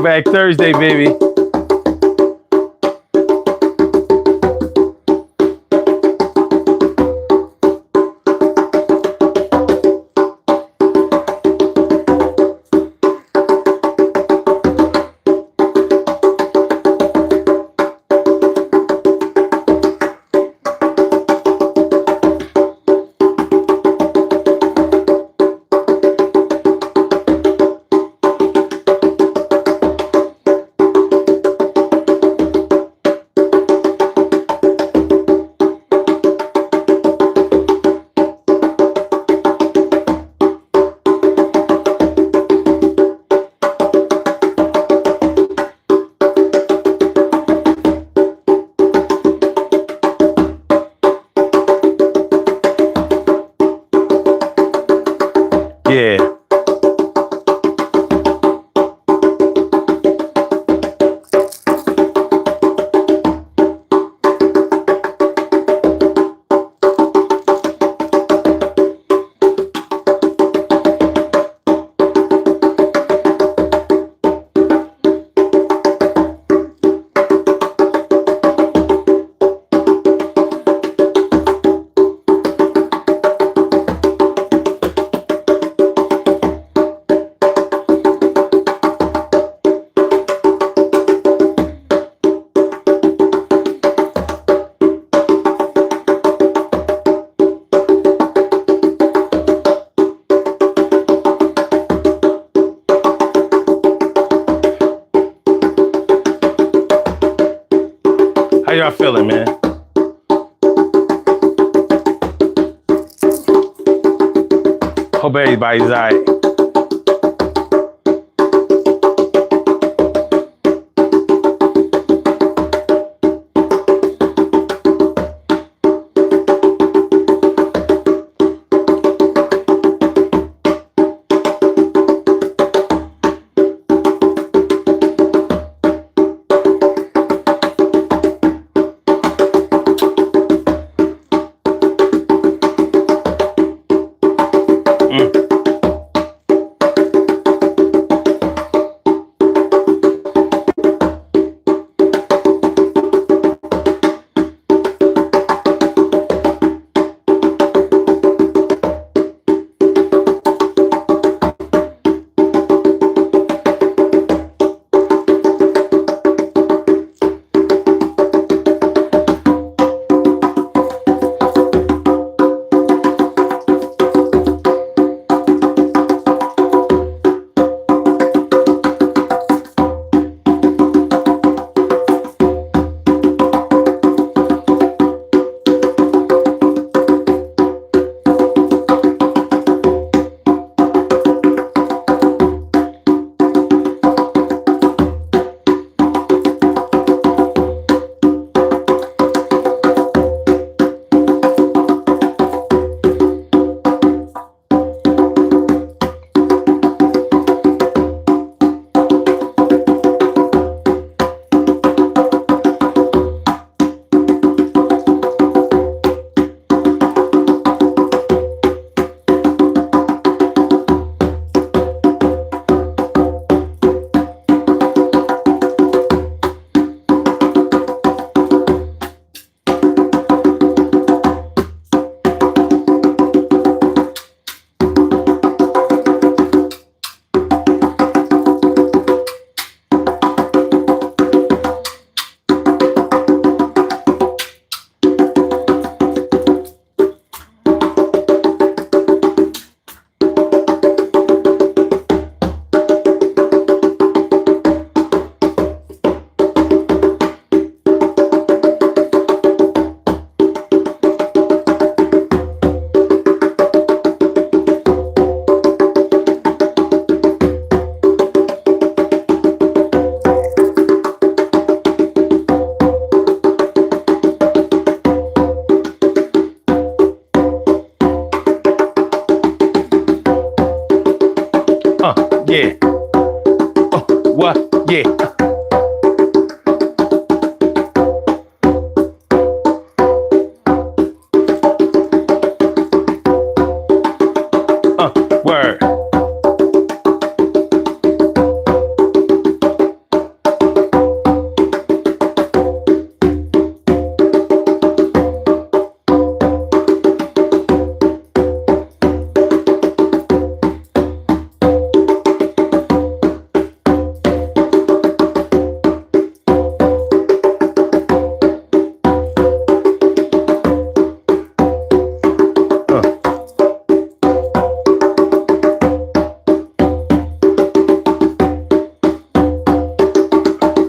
Throwback Thursday, baby. Yeah. How y'all feeling, man? Hope everybody's all right.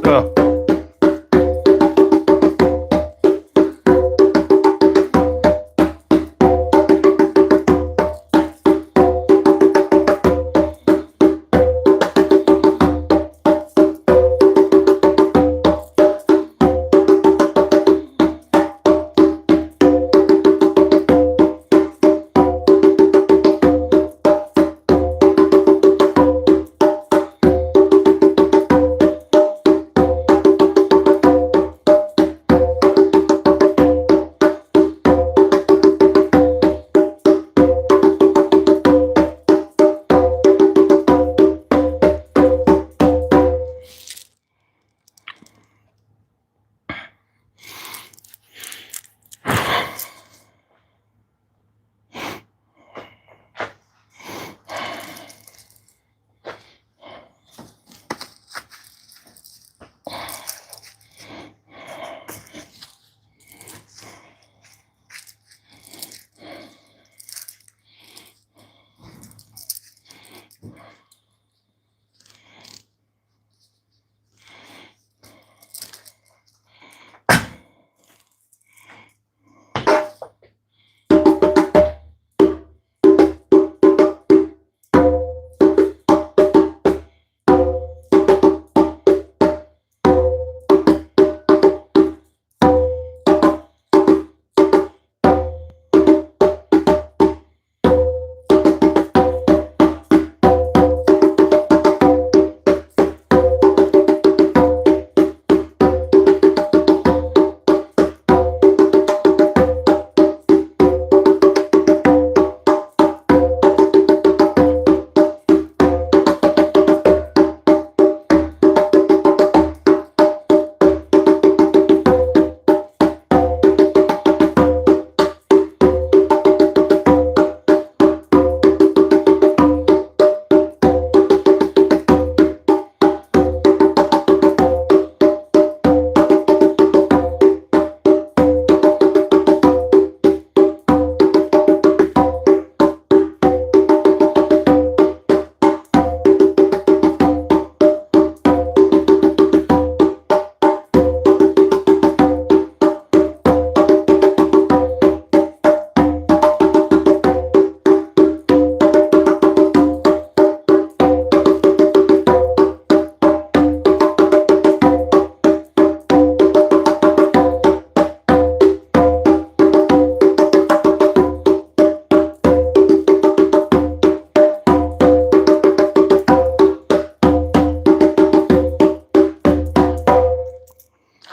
Go.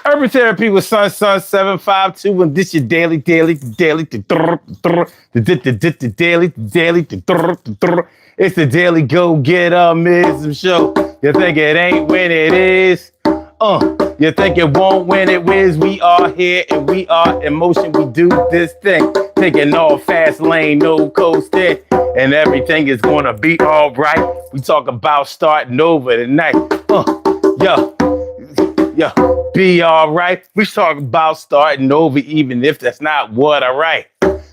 Urban Therapy with Sun 752, and this your daily. It's the daily go get mism show. You think it ain't when it is? You think it won't when it wins? We are here and we are in motion. We do this thing, taking all fast lane, no coasting, and everything is gonna be all right. We talk about starting over tonight. Be all right. We talk about starting over, even if that's not what I write.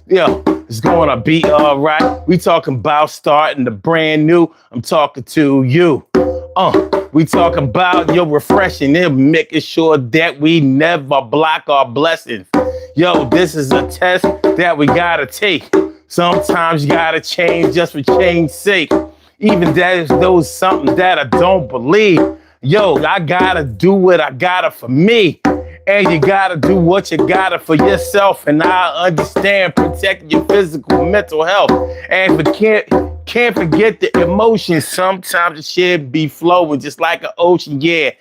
It's gonna be all right. We talking about starting the brand new. I'm talking to you. We talk about refreshing and making sure that we never block our blessings. This is a test that we gotta take. Sometimes you gotta change just for change's sake. Even that is those something that I don't believe. I gotta do what I gotta for me. And you gotta do what you gotta for yourself. And I understand protecting your physical, mental health. And we can't forget the emotions. Sometimes the shit be flowing just like an ocean. Yeah,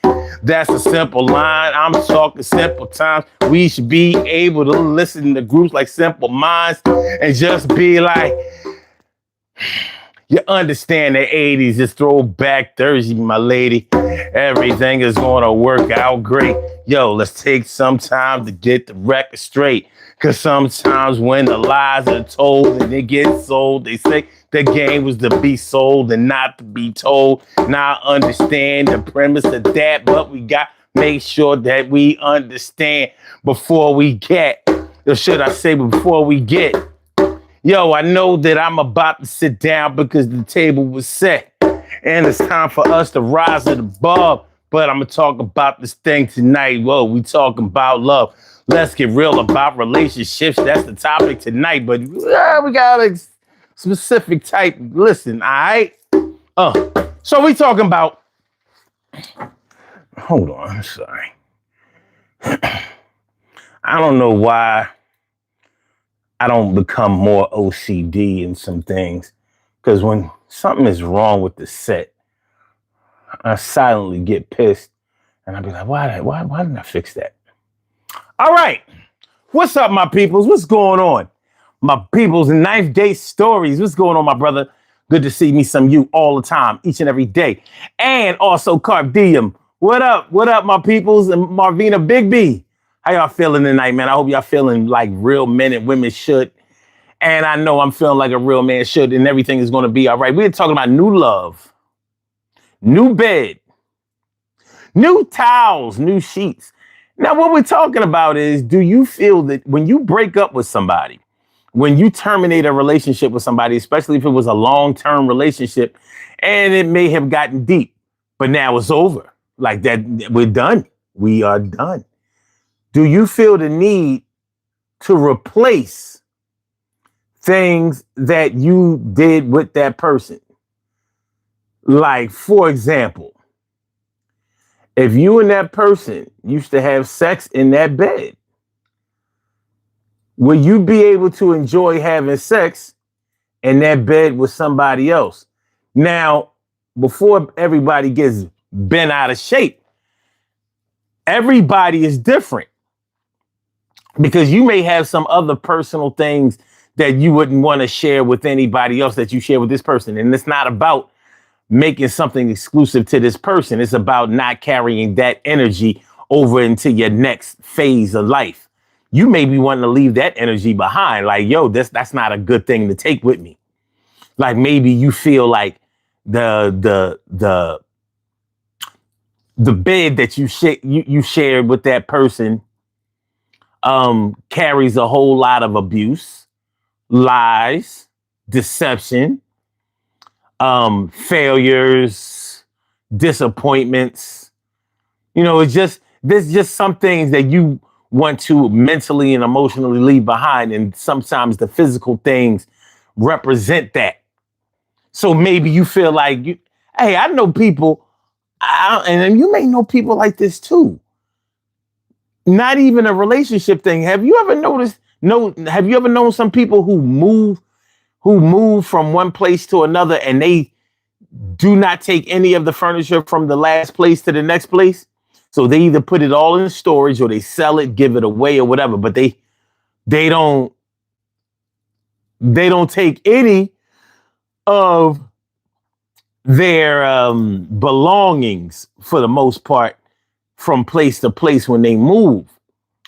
that's a simple line. I'm talking simple times. We should be able to listen to groups like Simple Minds and just be like, you understand the 80s is throwback Thursday, my lady. Everything is gonna work out great. Let's take some time to get the record straight. Cause sometimes when the lies are told and they get sold, they say the game was to be sold and not to be told. Now I understand the premise of that, but we got make sure that we understand before we get, or should I say before we get. I know that I'm about to sit down because the table was set. And it's time for us to rise above but I'm gonna talk about this thing tonight. Whoa, we talking about love. Let's get real about relationships. That's the topic tonight. But we got a specific type. Listen, all right. So we talking about. Hold on, I'm sorry. I don't know why I don't become more OCD in some things. Because when something is wrong with the set, I silently get pissed. And I'll be like, why didn't I fix that? All right. What's up, my peoples? What's going on? My peoples and ninth day stories. What's going on, my brother? Good to see me some you all the time, each and every day. And also Carp Diem. What up? What up, my peoples? And Marvina Big B. How y'all feeling tonight, man? I hope y'all feeling like real men and women should. And I know I'm feeling like a real man should, and everything is going to be all right. We're talking about new love, new bed, new towels, new sheets. Now, what we're talking about is, do you feel that when you break up with somebody, when you terminate a relationship with somebody, especially if it was a long-term relationship, and it may have gotten deep, but now it's over, like that, we're done. We are done. Do you feel the need to replace things that you did with that person? Like, for example, if you and that person used to have sex in that bed, will you be able to enjoy having sex in that bed with somebody else? Now, before everybody gets bent out of shape, everybody is different. Because you may have some other personal things that you wouldn't want to share with anybody else that you share with this person. And it's not about making something exclusive to this person. It's about not carrying that energy over into your next phase of life. You may be wanting to leave that energy behind. Like, yo, that's not a good thing to take with me. Like maybe you feel like the bed that you shared with that person carries a whole lot of abuse, lies, deception, failures, disappointments. You know, there's just some things that you want to mentally and emotionally leave behind. And sometimes the physical things represent that. So maybe you feel like, hey, I know people, and you may know people like this too. Not even a relationship thing. Have you ever noticed? No, have you ever known some people who move from one place to another and they do not take any of the furniture from the last place to the next place? So they either put it all in storage or they sell it, give it away or whatever, but they don't take any of their belongings for the most part from place to place when they move.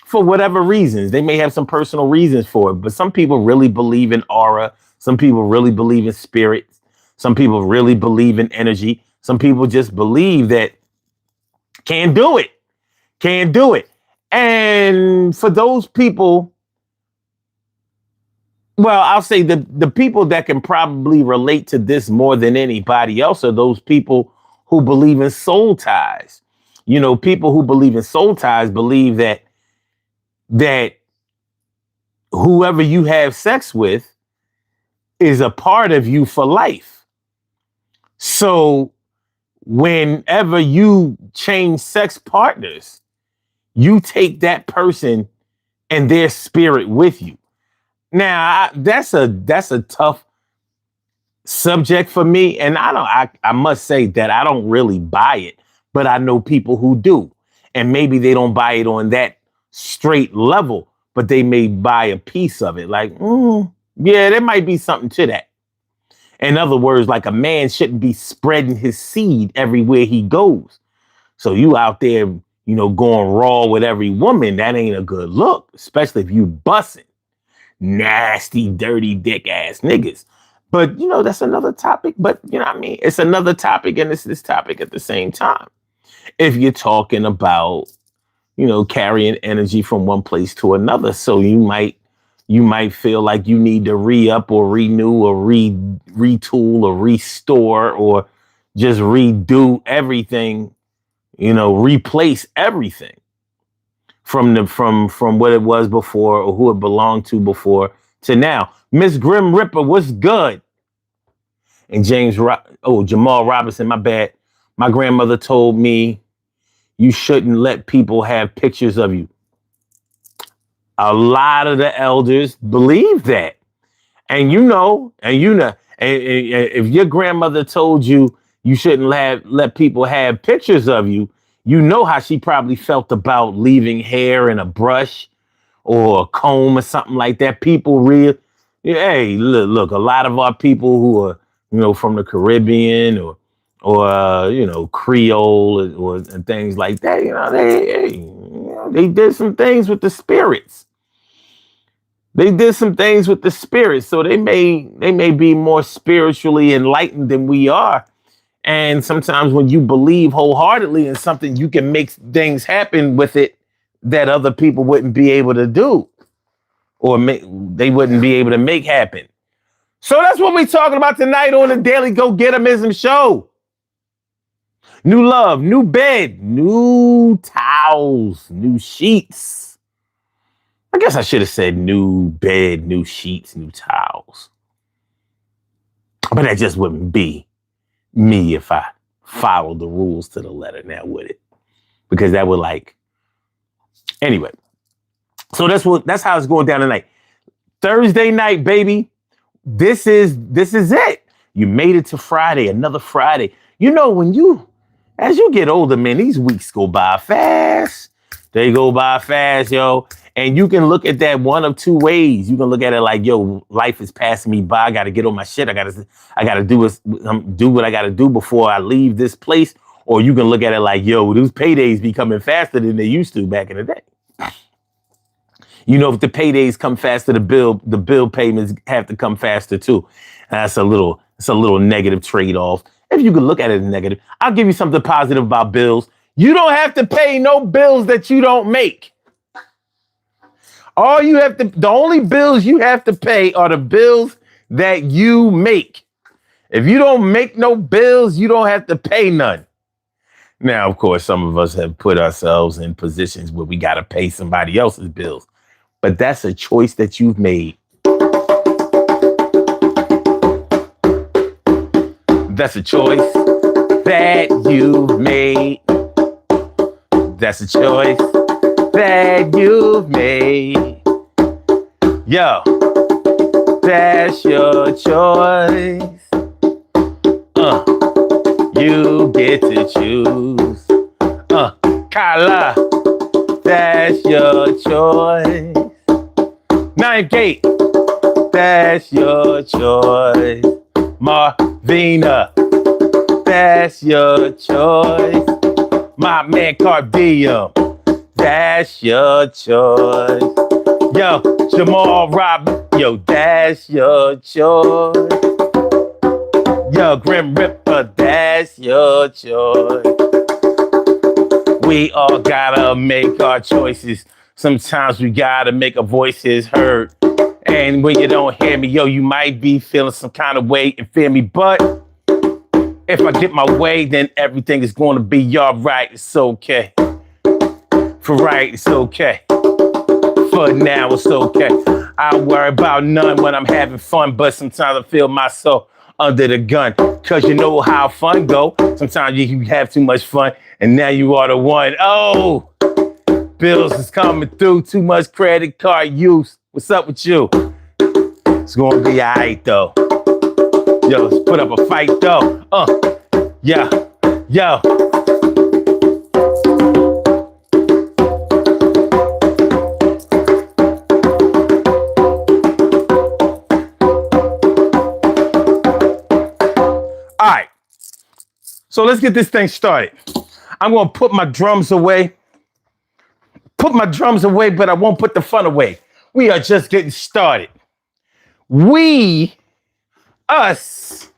For whatever reasons, they may have some personal reasons for it, but some people really believe in aura. Some people really believe in spirits. Some people really believe in energy. Some people just believe that can't do it. And for those people, well, I'll say the people that can probably relate to this more than anybody else are those people who believe in soul ties. You know, people who believe in soul ties believe that whoever you have sex with is a part of you for life. So whenever you change sex partners, you take that person and their spirit with you. Now, that's a tough subject for me, and I must say that I don't really buy it, but I know people who do, and maybe they don't buy it on that straight level, but they may buy a piece of it. Like, yeah, there might be something to that. In other words, like a man shouldn't be spreading his seed everywhere he goes. So you out there, you know, going raw with every woman, that ain't a good look, especially if you busting nasty, dirty, dick ass niggas. But, you know, that's another topic. But, you know what I mean? It's another topic and it's this topic at the same time. If you're talking about, you know, carrying energy from one place to another. So you might feel like you need to re-up or renew or retool or restore or just redo everything replace everything from what it was before or who it belonged to before to now. Miss Grim Ripper, what's good? And Jamal Robinson, my bad. My grandmother told me you shouldn't let people have pictures of you. A lot of the elders believe that. And if your grandmother told you you shouldn't let people have pictures of you, you know how she probably felt about leaving hair in a brush or a comb or something like that. Hey, look, a lot of our people who are, from the Caribbean or Creole and things like that, they did some things with the spirits. So they may be more spiritually enlightened than we are. And sometimes when you believe wholeheartedly in something, you can make things happen with it that other people wouldn't be able to do they wouldn't be able to make happen. So that's what we're talking about tonight on the Daily Go-Getterism Show. New love, new bed, new towels, new sheets. I guess I should have said new bed, new sheets, new towels. But that just wouldn't be me if I followed the rules to the letter now, would it? Because that would anyway. So that's how it's going down tonight. Thursday night, baby. This is it. You made it to Friday, another Friday. As you get older, man, these weeks go by fast. They go by fast, yo. And you can look at that one of two ways. You can look at it like, yo, life is passing me by. I got to get on my shit. I got to do what I got to do before I leave this place. Or you can look at it like, yo, those paydays be coming faster than they used to back in the day. If the paydays come faster, the bill payments have to come faster too. And it's a little negative trade-off. If you could look at it as negative, I'll give you something positive about bills. You don't have to pay no bills that you don't make. The only bills you have to pay are the bills that you make. If you don't make no bills, you don't have to pay none. Now, of course, some of us have put ourselves in positions where we got to pay somebody else's bills. But that's a choice that you've made. That's a choice that you've made. That's a choice that you've made. Yo, that's your choice. You get to choose. Kyla, that's your choice. Ninth Gate, that's your choice. Marvina, that's your choice. My man Cardium, that's your choice. Yo, Jamal Rob, yo, that's your choice. Yo, Grim Ripper, that's your choice. We all gotta make our choices. Sometimes we gotta make our voices heard. And when you don't hear me, yo, you might be feeling some kind of way and fear me. But if I get my way, then everything is going to be all right. It's okay. For right, it's okay. For now, it's okay. I don't worry about none when I'm having fun, but sometimes I feel myself under the gun. Cause you know how fun go. Sometimes you have too much fun and now you are the one. Oh, bills is coming through. Too much credit card use. What's up with you? It's gonna be all right though. Yo, let's put up a fight though. Yo. All right. So let's get this thing started. I'm gonna put my drums away. But I won't put the fun away. We are just getting started. Us,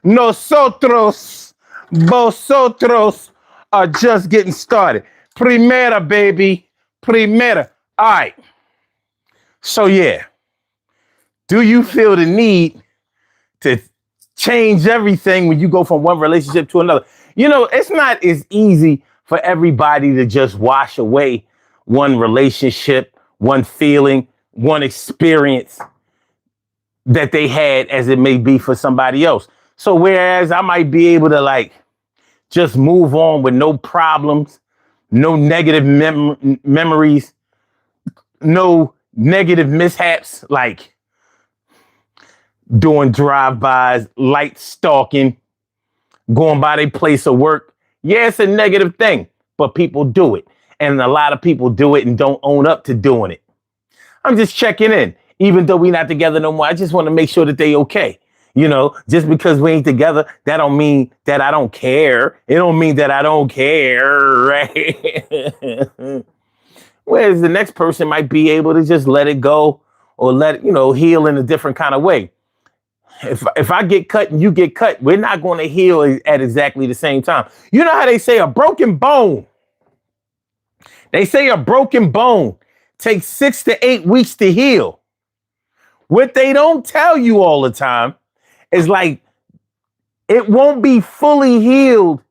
nosotros, vosotros are just getting started. Primera, baby. Primera. All right. So, yeah. Do you feel the need to change everything when you go from one relationship to another? It's not as easy for everybody to just wash away one relationship, one feeling, one experience that they had, as it may be for somebody else. So whereas I might be able to like just move on with no problems, no negative memories, no negative mishaps, like doing drive-bys, light stalking, going by their place of work. Yeah, it's a negative thing, but people do it. And a lot of people do it and don't own up to doing it. I'm just checking in. Even though we're not together no more, I just want to make sure that they okay. You know, just because we ain't together, that don't mean that I don't care. It don't mean that I don't care, right? Whereas the next person might be able to just let it go or let it, heal in a different kind of way. If I get cut and you get cut, we're not going to heal at exactly the same time. You know how they say a broken bone? They say a broken bone takes 6 to 8 weeks to heal. What they don't tell you all the time is like it won't be fully healed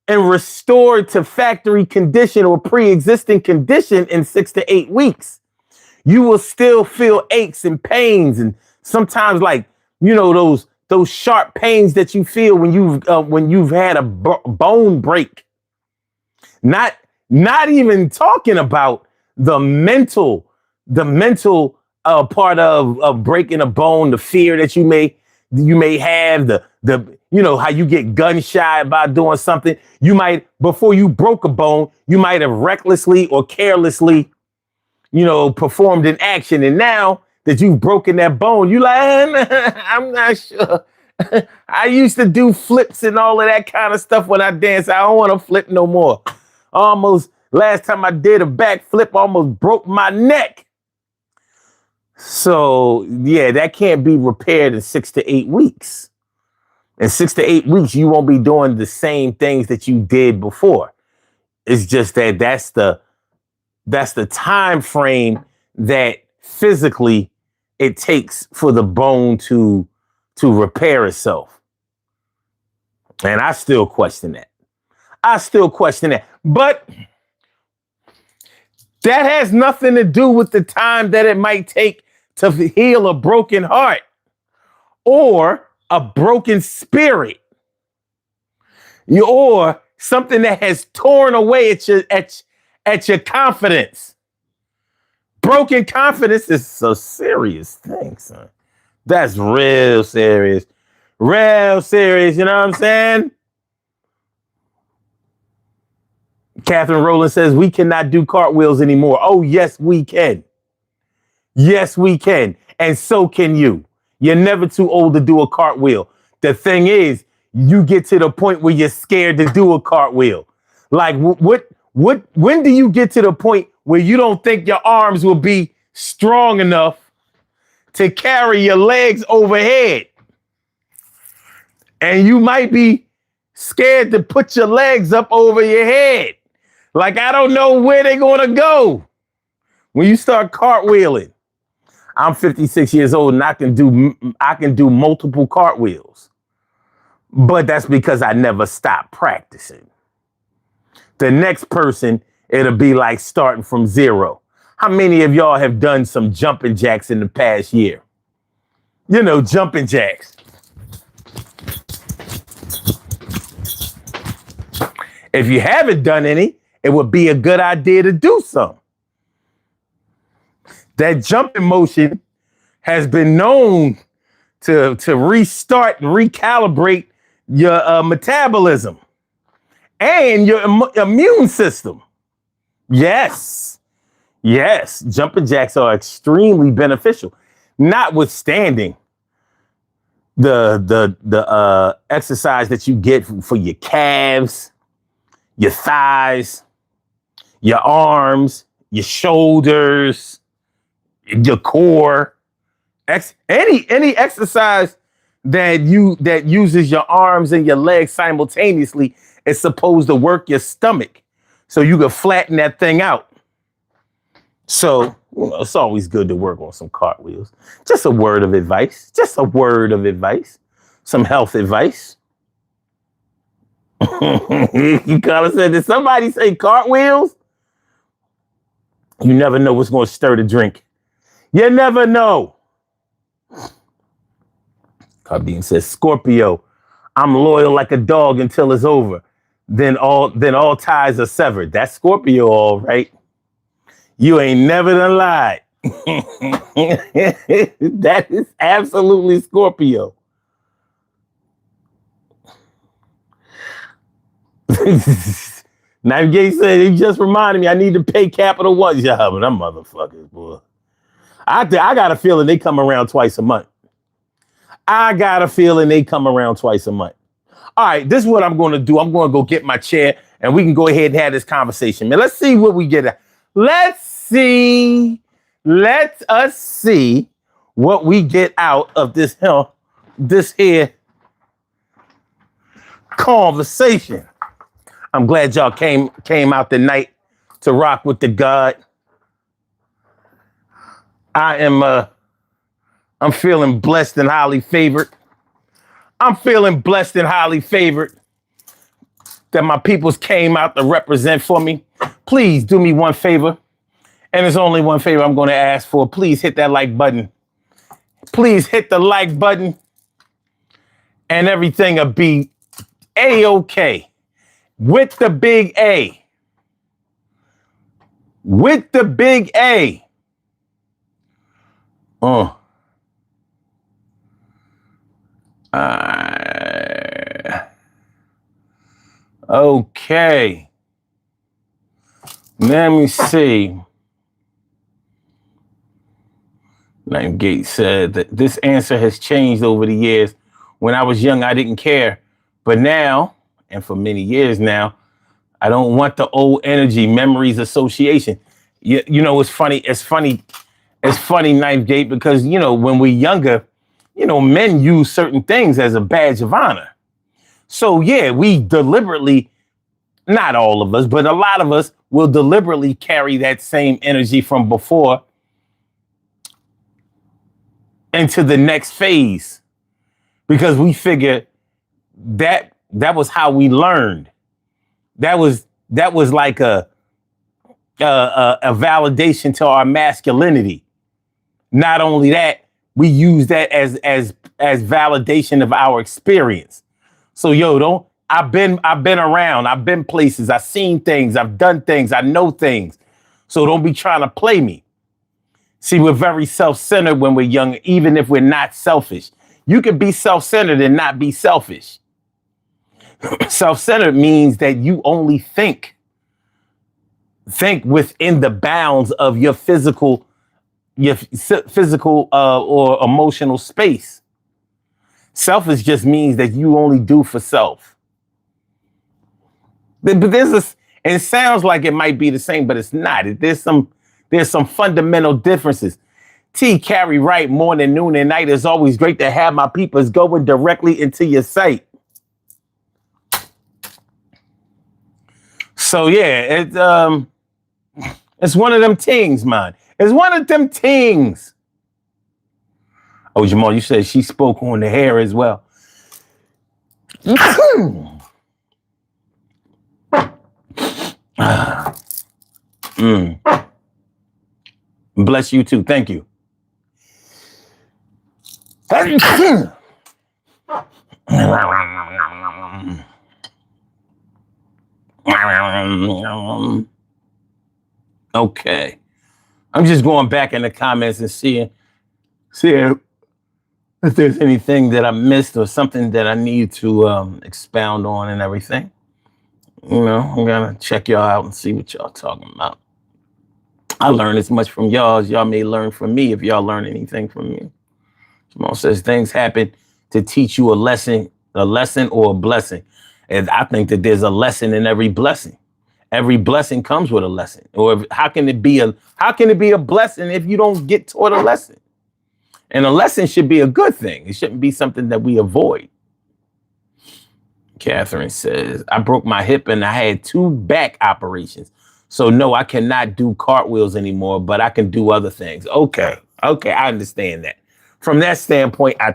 and restored to factory condition or pre-existing condition in 6 to 8 weeks. You will still feel aches and pains, and sometimes like those sharp pains that you feel when you've had a bone break. Not even talking about the mental part of breaking a bone, the fear that you may have, the how you get gun shy about doing something. You might, before you broke a bone, you might have recklessly or carelessly, performed an action. And now that you've broken that bone, you like, I'm not sure. I used to do flips and all of that kind of stuff when I dance. I don't want to flip no more. Last time I did a backflip, almost broke my neck. So yeah, that can't be repaired in 6 to 8 weeks. In 6 to 8 weeks, you won't be doing the same things that you did before. It's just that's the time frame that physically it takes for the bone to repair itself. And I still question that. But that has nothing to do with the time that it might take to heal a broken heart or a broken spirit, or something that has torn away at your confidence. Broken confidence is a serious thing, son. That's real serious. Real serious, you know what I'm saying? Catherine Rowland says, we cannot do cartwheels anymore. Oh, yes, we can. Yes, we can. And so can you. You're never too old to do a cartwheel. The thing is, you get to the point where you're scared to do a cartwheel. Like, when do you get to the point where you don't think your arms will be strong enough to carry your legs overhead? And you might be scared to put your legs up over your head. Like, I don't know where they're going to go when you start cartwheeling. I'm 56 years old and I can do multiple cartwheels. But that's because I never stopped practicing. The next person, it'll be like starting from zero. How many of y'all have done some jumping jacks in the past year? Jumping jacks. If you haven't done any, it would be a good idea to do some. That jumping motion has been known to restart and recalibrate your metabolism and your immune system. Yes, jumping jacks are extremely beneficial, notwithstanding the exercise that you get for your calves, your thighs, your arms, your shoulders, your core. Any exercise that uses your arms and your legs simultaneously is supposed to work your stomach so you can flatten that thing out. So it's always good to work on some cartwheels. Just a word of advice. Some health advice. Carla said, did somebody say cartwheels? You never know what's going to stir the drink. You never know. Cardine says, Scorpio, I'm loyal like a dog until it's over. Then all ties are severed. That's Scorpio, all right. You ain't never done lied. That is absolutely Scorpio. Navigate said, he just reminded me I need to pay Capital One. Yeah, but them motherfuckers, boy. I got a feeling they come around twice a month. I got a feeling they come around twice a month. All right, this is what I'm going to do. I'm going to go get my chair and we can go ahead and have this conversation, man. Let's see what we get at. Let us see what we get out of this here conversation. I'm glad y'all came out tonight to rock with the God. I'm feeling blessed and highly favored. I'm feeling blessed and highly favored that my peoples came out to represent for me. Please do me one favor. And there's only one favor I'm going to ask for. Please hit that like button. Please hit the like button. And everything will be A-OK. With the big A. With the big A. Okay. Let me see. Like Gates said, that this answer has changed over the years. When I was young, I didn't care. But now, and for many years now, I don't want the old energy, memories, association. You know, it's funny, Ninth Gate, because, you know, when we're younger, you know, men use certain things as a badge of honor. So, yeah, we deliberately, not all of us, but a lot of us will deliberately carry that same energy from before into the next phase, because we figure that was how we learned. That was like a validation to our masculinity. Not only that, we use that as validation of our experience. So I've been around, I've been places, I've seen things, I've done things, I know things. So don't be trying to play me. See, we're very self-centered when we're young, even if we're not selfish. You can be self-centered and not be selfish. Self-centered means that you only think within the bounds of your physical or emotional space. Selfish just means that you only do for self. But and it sounds like it might be the same, but it's not. There's some fundamental differences. T, carry right, morning, noon, and night. It's always great to have my peoples going directly into your sight. So yeah, it's one of them things, man. It's one of them things. Oh, Jamal, you said she spoke on the hair as well. Bless you too. Thank you. Okay. I'm just going back in the comments and seeing if there's anything that I missed or something that I need to expound on and everything. You know, I'm gonna check y'all out and see what y'all talking about. I learn as much from y'all as y'all may learn from me, if y'all learn anything from me. Jamal says things happen to teach you a lesson or a blessing. And I think that there's a lesson in every blessing. Every blessing comes with a lesson. Or how can it be a blessing if you don't get taught a lesson? And a lesson should be a good thing. It shouldn't be something that we avoid. Catherine says, I broke my hip and I had 2 back operations. So no, I cannot do cartwheels anymore, but I can do other things. Okay, I understand that. From that standpoint, I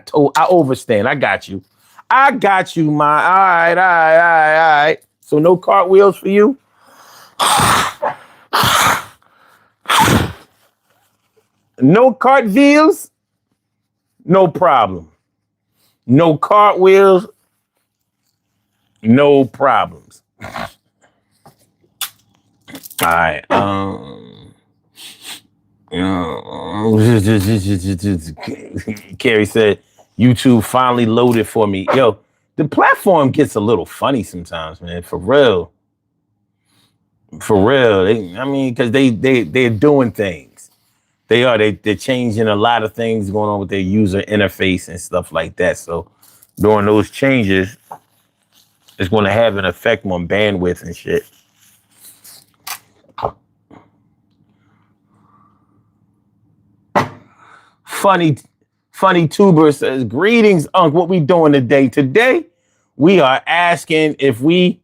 overstand. I got you. I got you, my. All right, all right, all right, all right. So no cartwheels for you? No cartwheels? No problem. No cartwheels? No problems. All right. Carrie said, YouTube finally loaded for me. Yo, the platform gets a little funny sometimes, man. For real. For real. I mean, because they're doing things. They're changing a lot of things going on with their user interface and stuff like that. So doing those changes is going to have an effect on bandwidth and shit. Funny Tuber says, greetings, Unc. What we doing today? Today, we are asking if we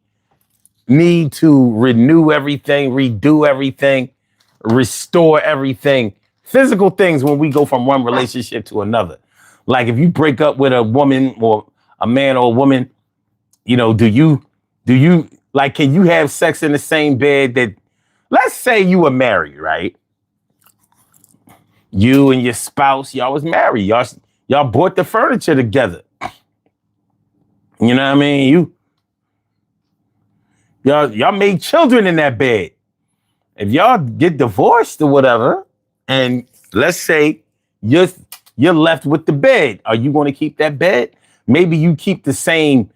need to renew everything, redo everything, restore everything. Physical things when we go from one relationship to another. Like if you break up with a woman or a man or a woman, you know, do you like, can you have sex in the same bed that, let's say you were married, right? You and your spouse, y'all was married. Y'all bought the furniture together. You know what I mean? Y'all made children in that bed. If y'all get divorced or whatever, and let's say you're left with the bed, are you going to keep that bed? Maybe you keep the same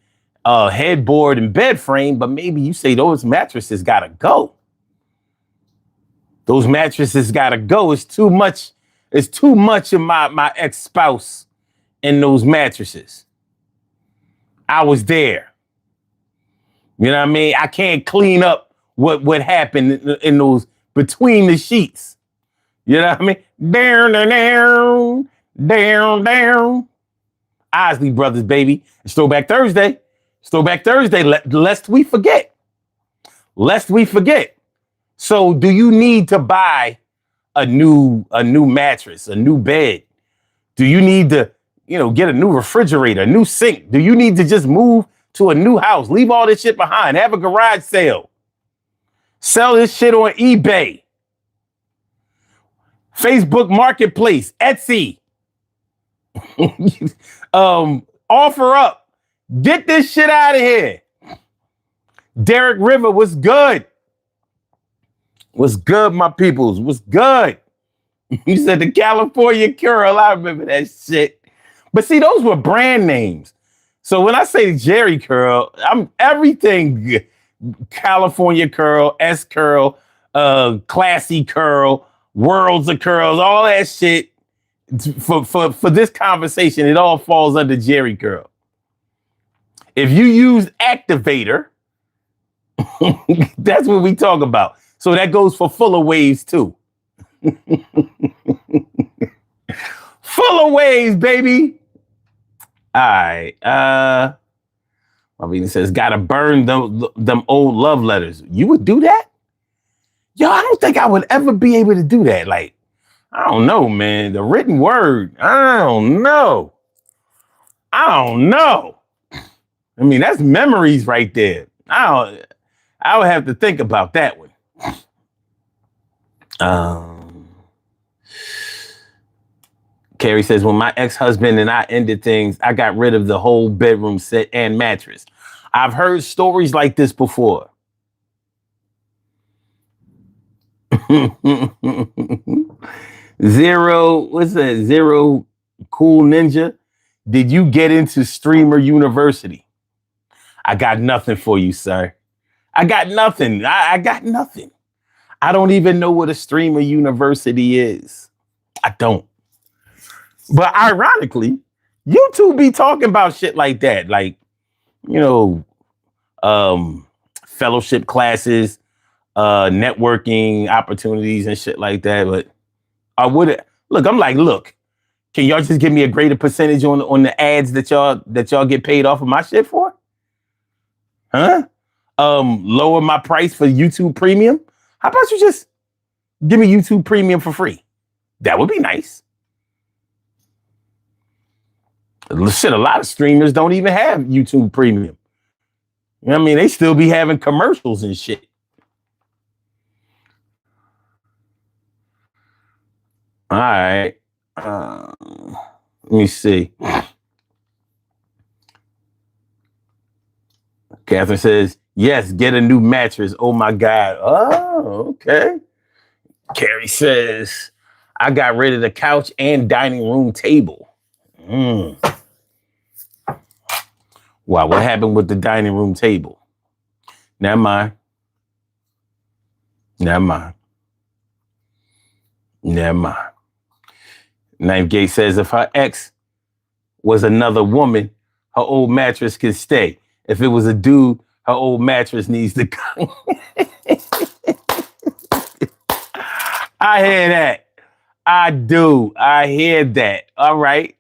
headboard and bed frame, but maybe you say those mattresses gotta go. Those mattresses gotta go. It's too much. It's too much of my ex-spouse in those mattresses. I was there. You know what I mean? I can't clean up what happened in those between the sheets. You know what I mean? Down. Osley Brothers, baby. It's Throwback Thursday. It's Throwback Thursday. Lest we forget. Lest we forget. So do you need to buy a new mattress, a new bed? Do you need to, get a new refrigerator, a new sink? Do you need to just move to a new house? Leave all this shit behind. Have a garage sale. Sell this shit on eBay. Facebook Marketplace, Etsy. Offer up. Get this shit out of here. Derek River, what's good? What's good, my peoples? What's good? You said the California Curl. I remember that shit. But see, those were brand names. So when I say Jerry Curl, I'm everything California Curl, S Curl, Classy Curl, Worlds of Curls, all that shit. For this conversation, it all falls under Jerry Curl. If you use activator, that's what we talk about. So that goes for fuller waves too. Fuller waves, baby. All right. Marvina says, gotta burn them old love letters. You would do that? Yo, I don't think I would ever be able to do that. Like, I don't know, man. The written word, I don't know. I mean, that's memories right there. I would have to think about that one. Carrie says, when my ex-husband and I ended things, I got rid of the whole bedroom set and mattress. I've heard stories like this before. Zero Cool Ninja. Did you get into Streamer University? I got nothing for you, sir. I got nothing. I got nothing. I don't even know what a Streamer University is. I don't. But ironically, you two be talking about shit like that. Like, fellowship classes, networking opportunities and shit like that. But I would look, can y'all just give me a greater percentage on the ads that y'all get paid off of my shit for? Huh? Lower my price for YouTube Premium? How about you just give me YouTube Premium for free? That would be nice. Shit, a lot of streamers don't even have YouTube Premium. You know what I mean? They still be having commercials and shit. All right. Let me see. Catherine says, yes, get a new mattress. Oh my God. Oh, okay. Carrie says, I got rid of the couch and dining room table. Wow, what happened with the dining room table? Never mind. Ninth Gate says, if her ex was another woman, her old mattress can stay. If it was a dude, her old mattress needs to go. I hear that. I do. I hear that. All right.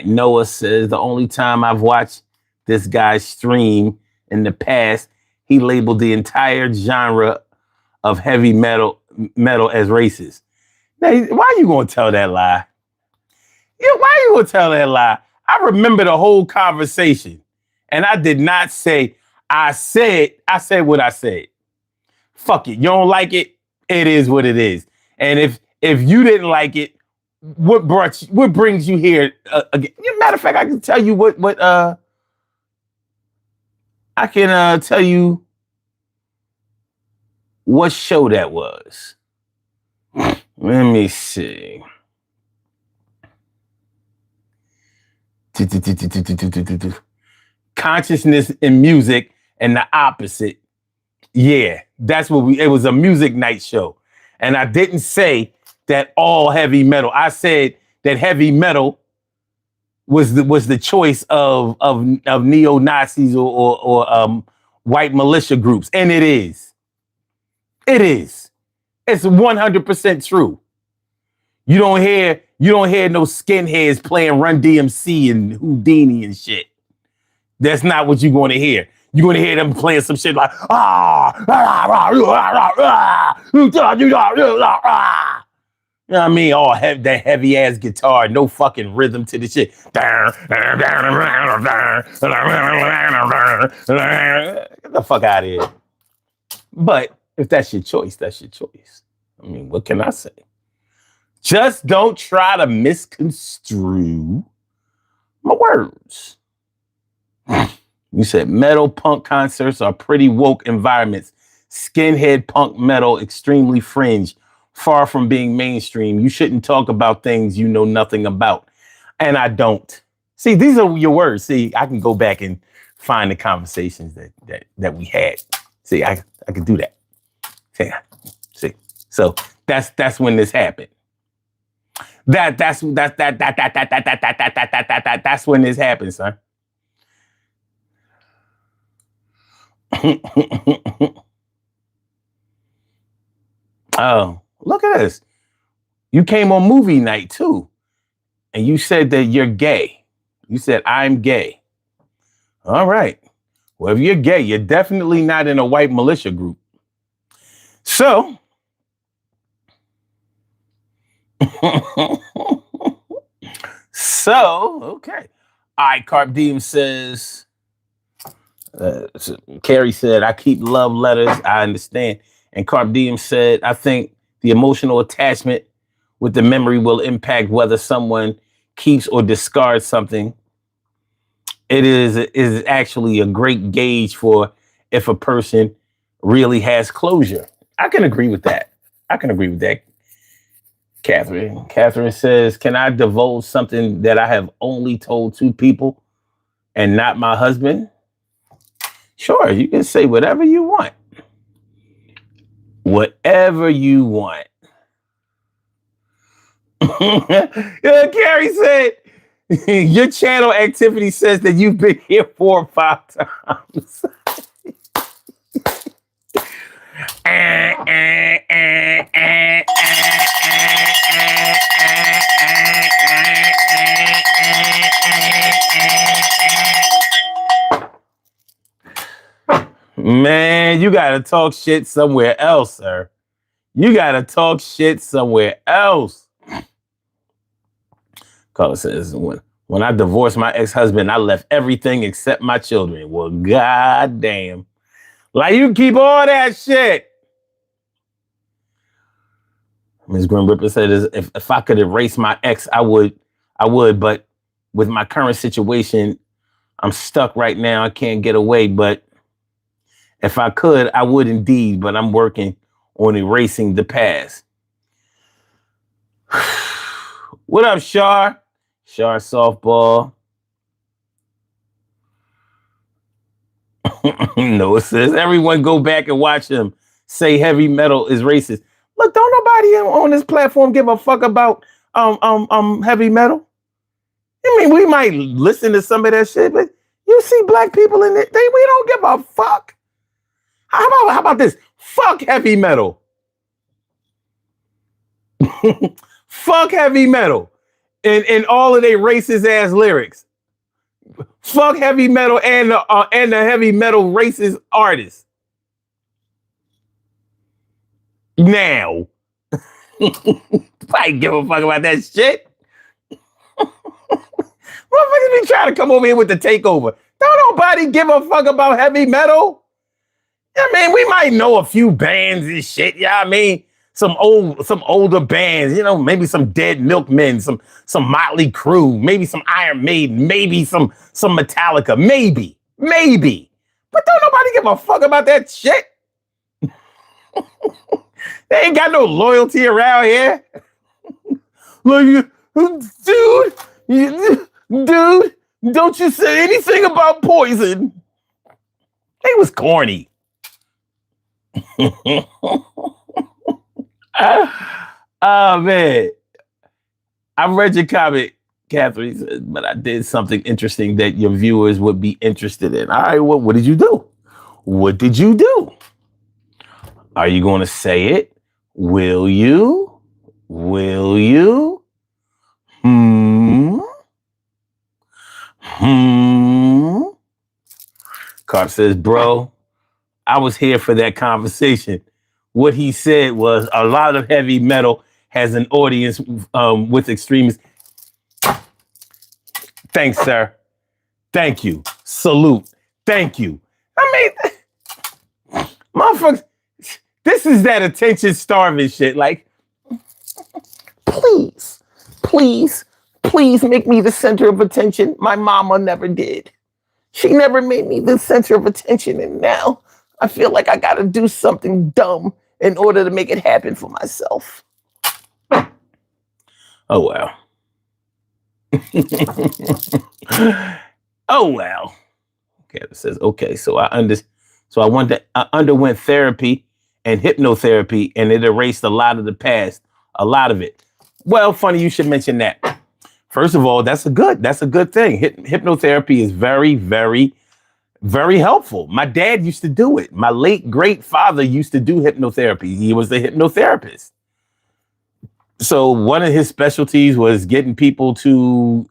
Noah says, the only time I've watched this guy stream in the past, he labeled the entire genre of heavy metal as racist. Now, why you gonna tell that lie? Yeah, why you gonna tell that lie? I remember the whole conversation, and I did not say. I said what I said. Fuck it. You don't like it? It is what it is. And if you didn't like it, what brings you here again? Matter of fact, I can tell you what I can tell you what show that was. Let me see. Consciousness in music and the opposite. Yeah, that's what it was, a music night show. And I didn't say that all heavy metal. I said that heavy metal was the choice of neo-Nazis or white militia groups. And it is. It is. It's 100% true. You don't hear no skinheads playing Run DMC and Houdini and shit. That's not what you're going to hear. You're going to hear them playing some shit like, you know what I mean? All that heavy ass guitar, no fucking rhythm to the shit. Get the fuck out of here. But if that's your choice, that's your choice. I mean, what can I say? Just don't try to misconstrue my words. You said metal punk concerts are pretty woke environments. Skinhead punk metal, extremely fringe, far from being mainstream. You shouldn't talk about things you know nothing about. And I don't. See, these are your words. See, I can go back and find the conversations that we had. See, I can do that. See. So that's when this happened. That's when this happened, son. Oh, look at this. You came on movie night too. And you said that you're gay. You said, I'm gay. All right. Well, if you're gay, you're definitely not in a white militia group. So, okay. All right, Carp Diem says, Carrie said, I keep love letters. I understand. And Carp Diem said, I think the emotional attachment with the memory will impact whether someone keeps or discards something. It is actually a great gauge for if a person really has closure. I can agree with that. Catherine. Catherine says, can I divulge something that I have only told 2 people and not my husband? Sure, you can say whatever you want. Whatever you want. Carrie said, your channel activity says that you've been here 4 or 5 times. Man, you gotta talk shit somewhere else, sir. You gotta talk shit somewhere else. Carla says, when I divorced my ex-husband, I left everything except my children. Well, goddamn. Like, you keep all that shit. Ms. Grim Ripper said, if I could erase my ex, I would. But with my current situation, I'm stuck right now. I can't get away. But if I could, I would indeed. But I'm working on erasing the past. What up, Shar? Shar softball. No, it says everyone go back and watch him say heavy metal is racist. Look, don't nobody on this platform give a fuck about heavy metal. I mean, we might listen to some of that shit, but you see black people in it, we don't give a fuck. How about this? Fuck heavy metal. Fuck heavy metal. And all of their racist ass lyrics. Fuck heavy metal and the heavy metal racist artists. Now. I give a fuck about that shit. Motherfuckers be trying to come over here with the takeover. Don't nobody give a fuck about heavy metal. I mean, we might know a few bands and shit. Yeah, I mean, some older bands, you know, maybe some Dead Milkmen, some Motley Crue, maybe some Iron Maiden, maybe some Metallica, maybe. But don't nobody give a fuck about that shit. They ain't got no loyalty around here. Like, dude, don't you say anything about Poison. They was corny. Oh, man. I read your comment, Catherine, but I did something interesting that your viewers would be interested in. All right, well, what did you do? What did you do? Are you going to say it? Will you? Will you? Carp says, bro, I was here for that conversation. What he said was a lot of heavy metal has an audience with extremists. Thanks, sir. Thank you. Salute. Thank you. I mean, motherfuckers, this is that attention starving shit. Like, please make me the center of attention. My mama never did. She never made me the center of attention. And now I feel like I got to do something dumb in order to make it happen for myself. Oh, well. Oh, well. Okay, it says, okay, so I underwent therapy and hypnotherapy, and it erased a lot of the past, a lot of it. Well, funny you should mention that. First of all, that's a good thing. Hypnotherapy is very, very, very helpful. My dad used to do it. My late great father used to do hypnotherapy. He was a hypnotherapist. So one of his specialties was getting people to,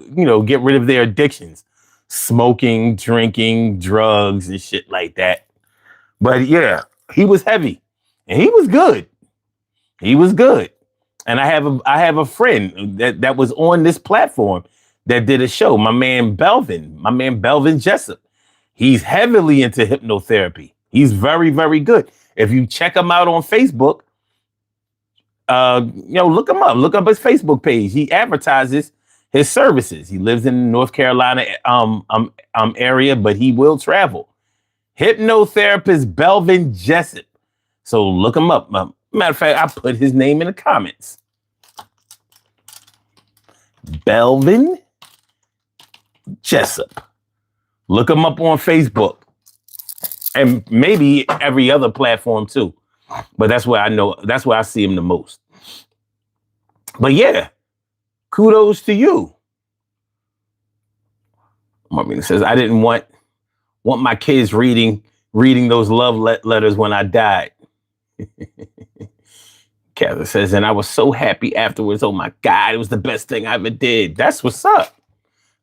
get rid of their addictions, smoking, drinking, drugs, and shit like that. But yeah, he was heavy and he was good. He was good. And I have a friend that was on this platform that did a show. My man Belvin Jessup. He's heavily into hypnotherapy. He's very, very good. If you check him out on Facebook, look him up. Look up his Facebook page. He advertises his services. He lives in the North Carolina area, but he will travel. Hypnotherapist Belvin Jessup. So look him up. Matter of fact, I put his name in the comments. Belvin Jessup. Look him up on Facebook. And maybe every other platform too. But that's where I see him the most. But yeah, kudos to you. Marvin says, I didn't want my kids reading those love letters when I died. Catherine says, and I was so happy afterwards. Oh my God, it was the best thing I ever did. That's what's up.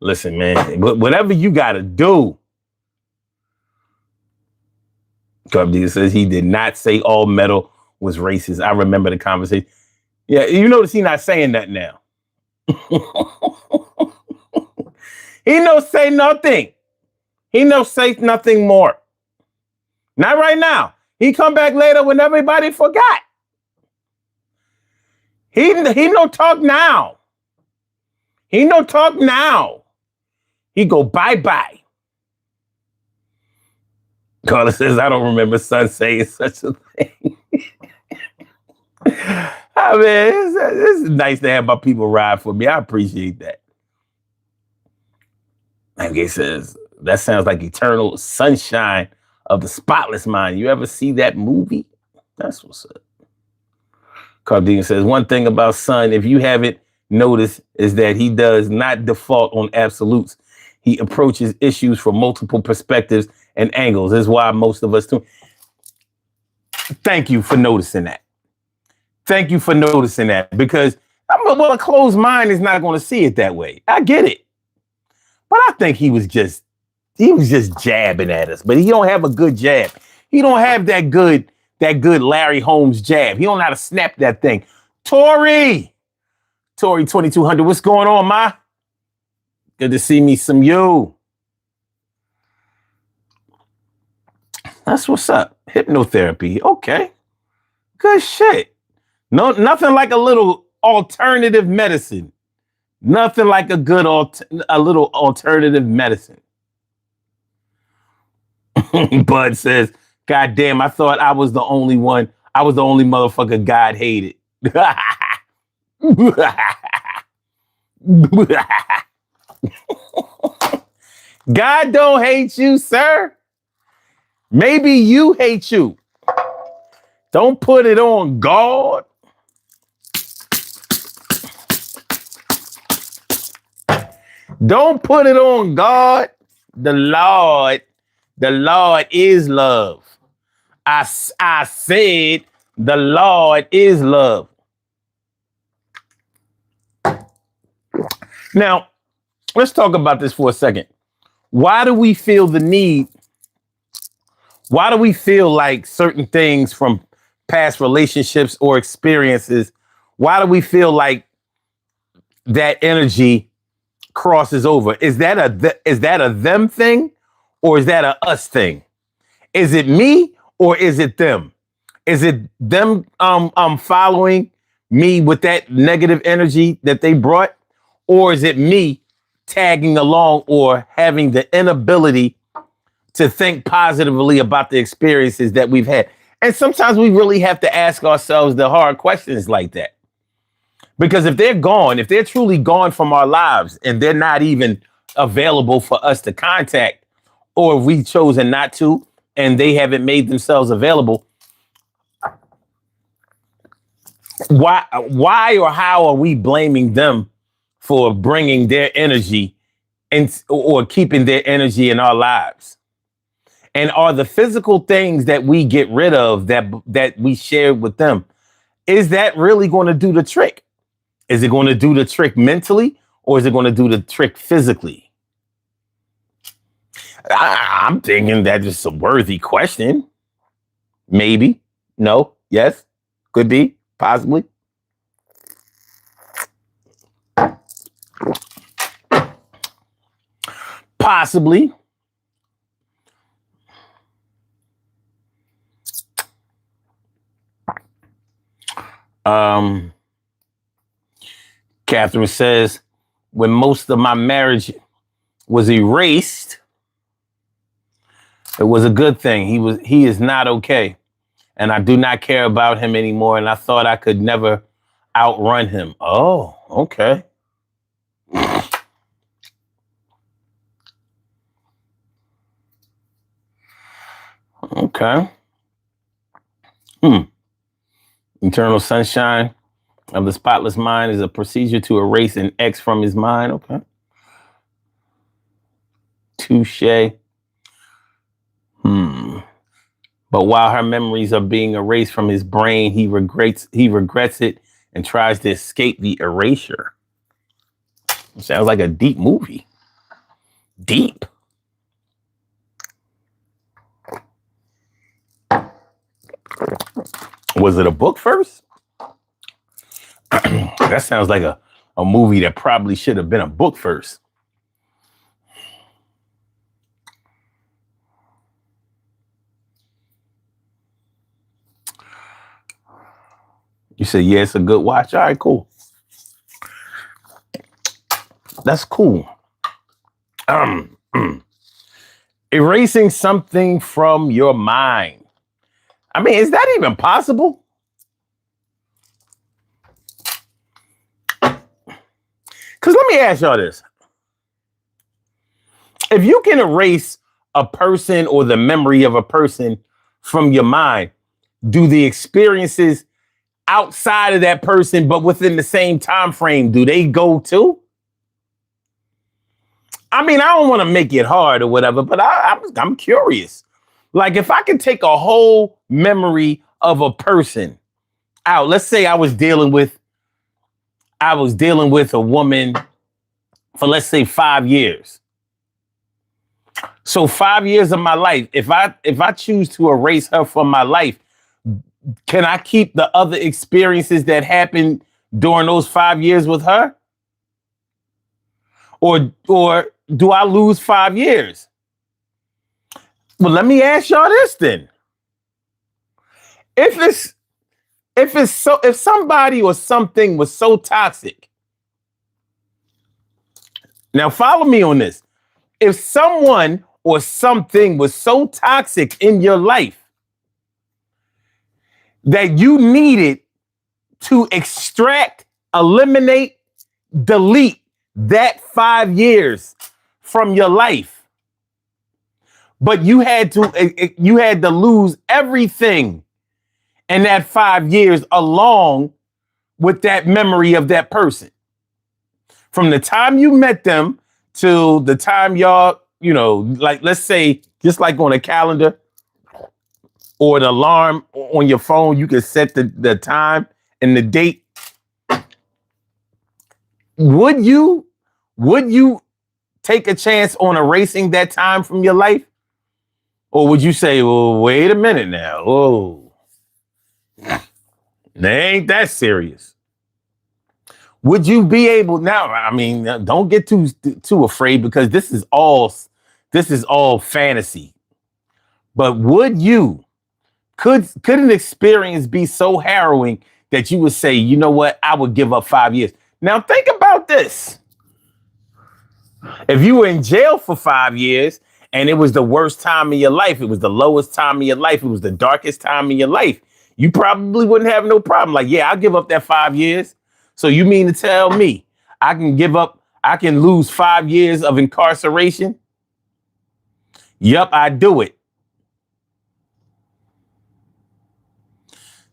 Listen, man, whatever you got to do. Cubby says he did not say all metal was racist. I remember the conversation. Yeah, you notice he's not saying that now. He no say nothing. He no say nothing more. Not right now. He come back later when everybody forgot. He no talk now. He no talk now. He go bye-bye. Carla says, I don't remember son saying such a thing. I mean, it's nice to have my people ride for me. I appreciate that. MK says, that sounds like Eternal Sunshine of the Spotless Mind. You ever see that movie? That's what's up. Cardine says, one thing about Son, if you haven't noticed, is that he does not default on absolutes. He approaches issues from multiple perspectives and angles. This is why most of us do. Thank you for noticing that. Thank you for noticing that, because a closed mind is not going to see it that way. I get it. But I think he was just jabbing at us, but he don't have a good jab. He don't have that good Larry Holmes jab. He don't know how to snap that thing. Tori 2200, what's going on, ma? Good to see me some you. That's what's up. Hypnotherapy. Okay. Good shit. No, nothing like a little alternative medicine. Nothing like a little alternative medicine. Bud says, God damn, I thought I was the only one. I was the only motherfucker God hated. God don't hate you, sir. Maybe you hate you. Don't put it on God. Don't put it on God. The Lord is love. I said the Lord is love. Now, let's talk about this for a second. Why do we feel the need? Why do we feel like certain things from past relationships or experiences, why do we feel like that energy crosses over? Is that a them thing, or is that a us thing? Is it me or is it them? Is it them following me with that negative energy that they brought, or is it me tagging along or having the inability to think positively about the experiences that we've had? And sometimes we really have to ask ourselves the hard questions like that. Because if they're gone, if they're truly gone from our lives and they're not even available for us to contact, or if we've chosen not to and they haven't made themselves available, why or how are we blaming them for bringing their energy or keeping their energy in our lives? And are the physical things that we get rid of that we share with them, is that really going to do the trick? Is it going to do the trick mentally, or is it going to do the trick physically? I'm thinking that is a worthy question. Maybe. No. Yes. Could be. Possibly. Possibly. Catherine says, when most of my marriage was erased, it was a good thing. He is not okay. And I do not care about him anymore. And I thought I could never outrun him. Oh, okay. Okay. Eternal Sunshine of the Spotless Mind is a procedure to erase an ex from his mind. Okay. Touche. But while her memories are being erased from his brain, he regrets it and tries to escape the erasure. Sounds like a deep movie. Deep. Was it a book first? That sounds like a movie that probably should have been a book first. You said, yeah, it's a good watch. All right, cool. That's cool. Erasing something from your mind. I mean, is that even possible? Because let me ask y'all this. If you can erase a person or the memory of a person from your mind, do the experiences outside of that person, but within the same time frame, do they go too? I mean, I don't want to make it hard or whatever, but I'm curious. Like, if I could take a whole memory of a person out, let's say I was dealing with a woman for, let's say, 5 years. So 5 years of my life, if I choose to erase her from my life, can I keep the other experiences that happened during those 5 years with her? Or do I lose 5 years? Well, let me ask y'all this then. If somebody or something was so toxic. Now follow me on this. If someone or something was so toxic in your life that you needed to extract, eliminate, delete that 5 years from your life, but you had to lose everything in that 5 years along with that memory of that person. From the time you met them to the time y'all, like, let's say, just like on a calendar or an alarm on your phone, you can set the time and the date. Would you take a chance on erasing that time from your life? Or would you say, well, wait a minute now. Oh, they ain't that serious. Would you be able now? I mean, don't get too afraid, because this is all fantasy. But could an experience be so harrowing that you would say, you know what, I would give up 5 years? Now think about this. If you were in jail for 5 years and it was the worst time of your life, it was the lowest time of your life, it was the darkest time of your life, you probably wouldn't have no problem. Like, yeah, I'll give up that 5 years. So you mean to tell me I can lose 5 years of incarceration? Yup, I do it.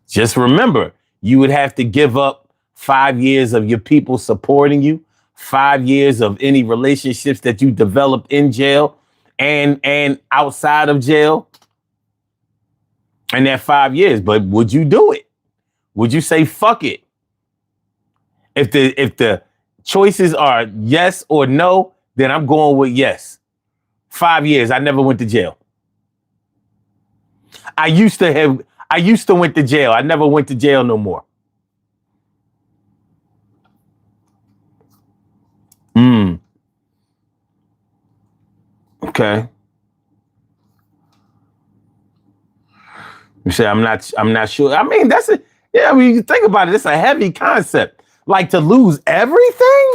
Just remember, you would have to give up 5 years of your people supporting you, 5 years of any relationships that you developed in jail and outside of jail. And that 5 years, but would you do it? Would you say fuck it? If the choices are yes or no, then I'm going with yes. 5 years, I never went to jail. I used to went to jail. I never went to jail no more. Okay. You say I'm not sure. I mean, I mean, you think about it, it's a heavy concept. Like, to lose everything?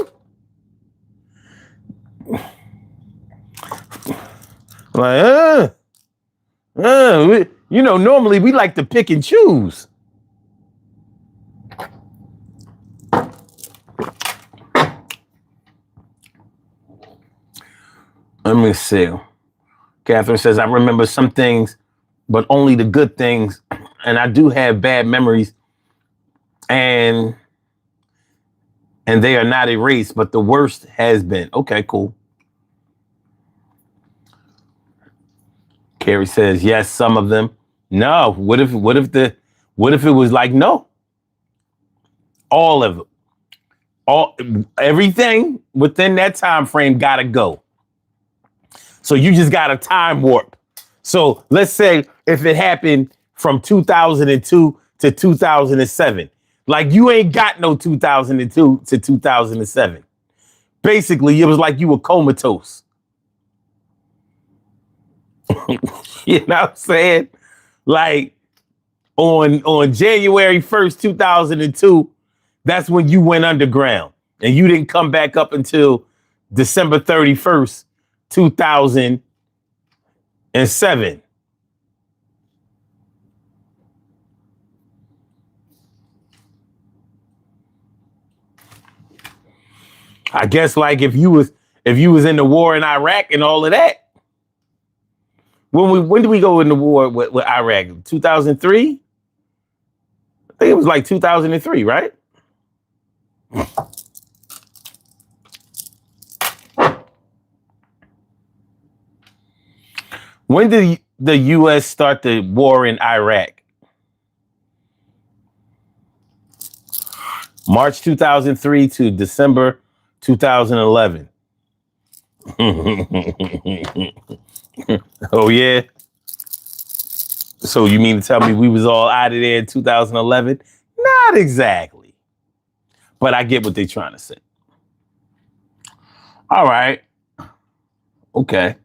Like, normally we like to pick and choose. Let me see. Catherine says, I remember some things, but only the good things. And I do have bad memories, and they are not erased, but the worst has been. Okay, cool. Carrie says, yes, some of them. No. What if it was like, no? All of it. Everything within that time frame gotta go. So you just got a time warp. So let's say if it happened from 2002 to 2007, like, you ain't got no 2002 to 2007. Basically, it was like you were comatose. You know what I'm saying? Like, On January 1st, 2002, that's when you went underground. And you didn't come back up until December 31st, 2007. I guess like if you was in the war in Iraq and all of that. When did we go in the war with Iraq? 2003? I think it was like 2003, right? When did the U.S. start the war in Iraq? March 2003 to December 2011. Oh, yeah? So you mean to tell me we was all out of there in 2011? Not exactly. But I get what they're trying to say. All right. Okay.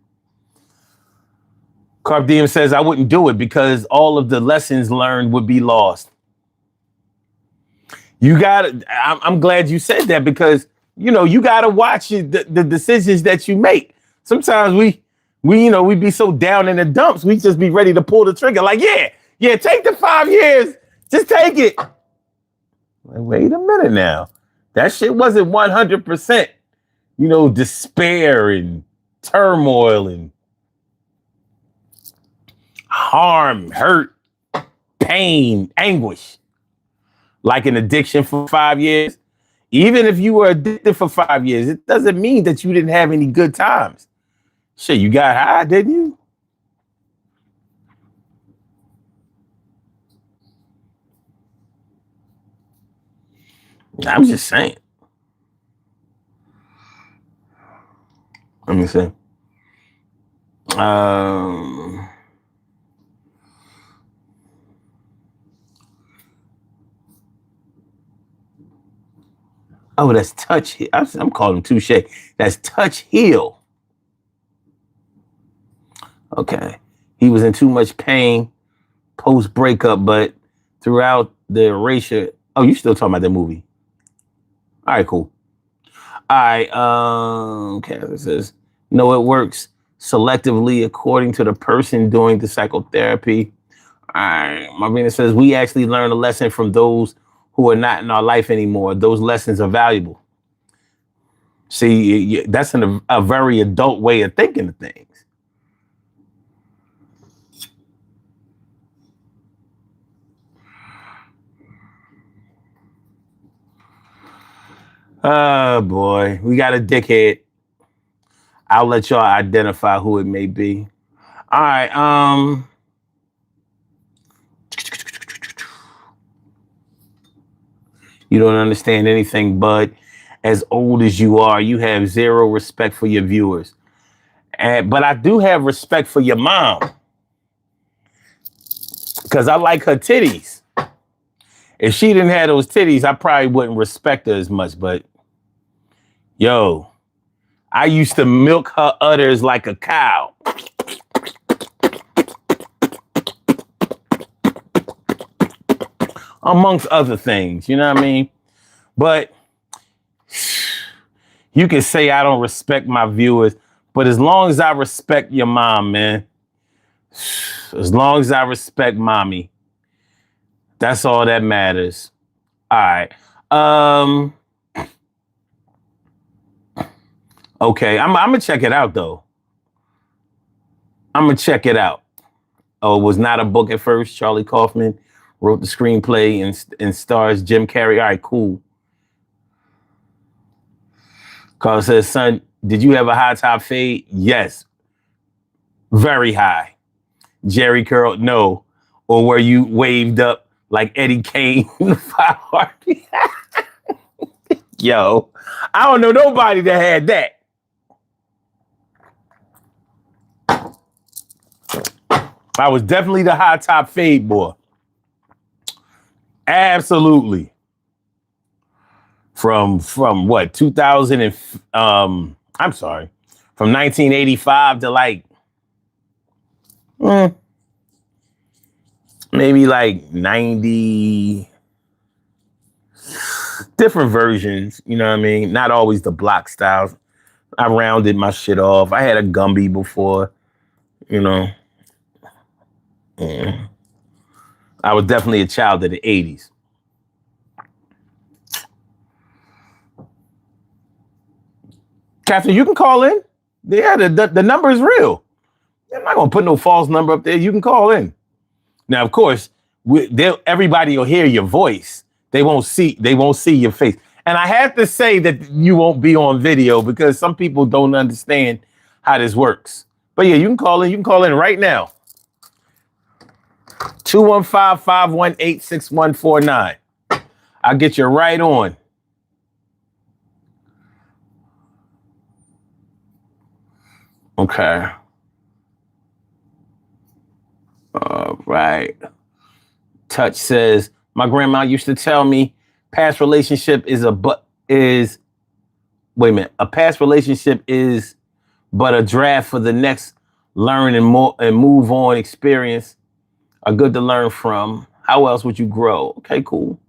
Carp Diem says, I wouldn't do it because all of the lessons learned would be lost. You got to, I'm glad you said that because, you got to watch the decisions that you make. Sometimes we be so down in the dumps. We just be ready to pull the trigger. Like, yeah, take the 5 years. Just take it. Like, wait a minute now. That shit wasn't 100%, despair and turmoil and harm, hurt, pain, anguish. Like an addiction for 5 years. Even if you were addicted for 5 years, it doesn't mean that you didn't have any good times. Shit, you got high, didn't you? I'm just saying. Let me see. Oh, that's Touch. I'm calling him Touche. That's Touch Hill. Okay. He was in too much pain post breakup, but throughout the erasure. Oh, you still talking about that movie? All right, cool. All right. Okay. It says, no, it works selectively according to the person doing the psychotherapy. All right. Marina says, we actually learn a lesson from those who are not in our life anymore. Those lessons are valuable. See, that's a very adult way of thinking of things. Oh, boy. We got a dickhead. I'll let y'all identify who it may be. All right. You don't understand anything, bud. As old as you are, you have zero respect for your viewers. But I do have respect for your mom. Because I like her titties. If she didn't have those titties, I probably wouldn't respect her as much. But, yo, I used to milk her udders like a cow. Amongst other things, you know what I mean? But you can say I don't respect my viewers, but as long as I respect your mom, man, as long as I respect mommy, that's all that matters. All right. Okay, I'm gonna check it out though. I'm gonna check it out. Oh, it was not a book at first. Charlie Kaufman wrote the screenplay and stars Jim Carrey. All right, cool. Carl says, son, did you have a high top fade? Yes. Very high. Jerry curl, no. Or were you waved up like Eddie Kane? Yo, I don't know nobody that had that. I was definitely the high top fade boy. Absolutely. From what, 2000 and I'm sorry, from 1985 to like maybe like 90 different versions. You know what I mean? Not always the block styles. I rounded my shit off. I had a Gumby before, you know. Yeah. I was definitely a child of the 80s. Catherine, you can call in. Yeah, the number is real. I'm not gonna put no false number up there. You can call in. Now, of course, everybody will hear your voice. They won't see your face. And I have to say that you won't be on video because some people don't understand how this works. But yeah, you can call in. You can call in right now. 215-518-6149. I'll get you right on. Okay. All right. Touch says, my grandma used to tell me past relationship is a past relationship is but a draft for the next learn and move on experience are good to learn from. How else would you grow? Okay, cool.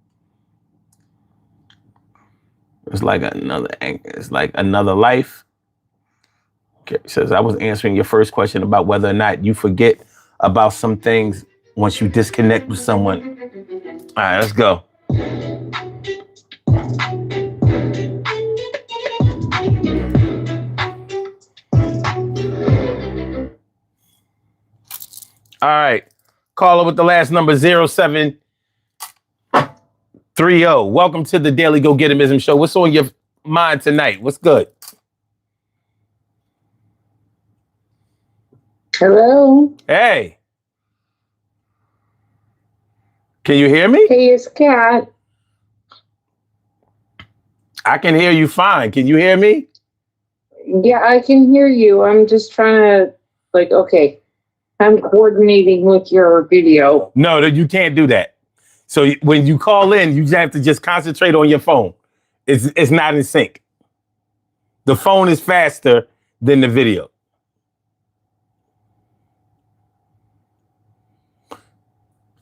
It's like another life. Okay, it says I was answering your first question about whether or not you forget about some things once you disconnect with someone. All right, let's go. All right. Caller with the last number 0730. Welcome to the Daily Go Getimism Show. What's on your mind tonight? What's good? Hello. Hey. Can you hear me? Hey, it's Kat. I can hear you fine. Can you hear me? Yeah, I can hear you. I'm just trying to, okay, I'm coordinating with your video. No, you can't do that. So when you call in, you have to just concentrate on your phone. It's not in sync. The phone is faster than the video.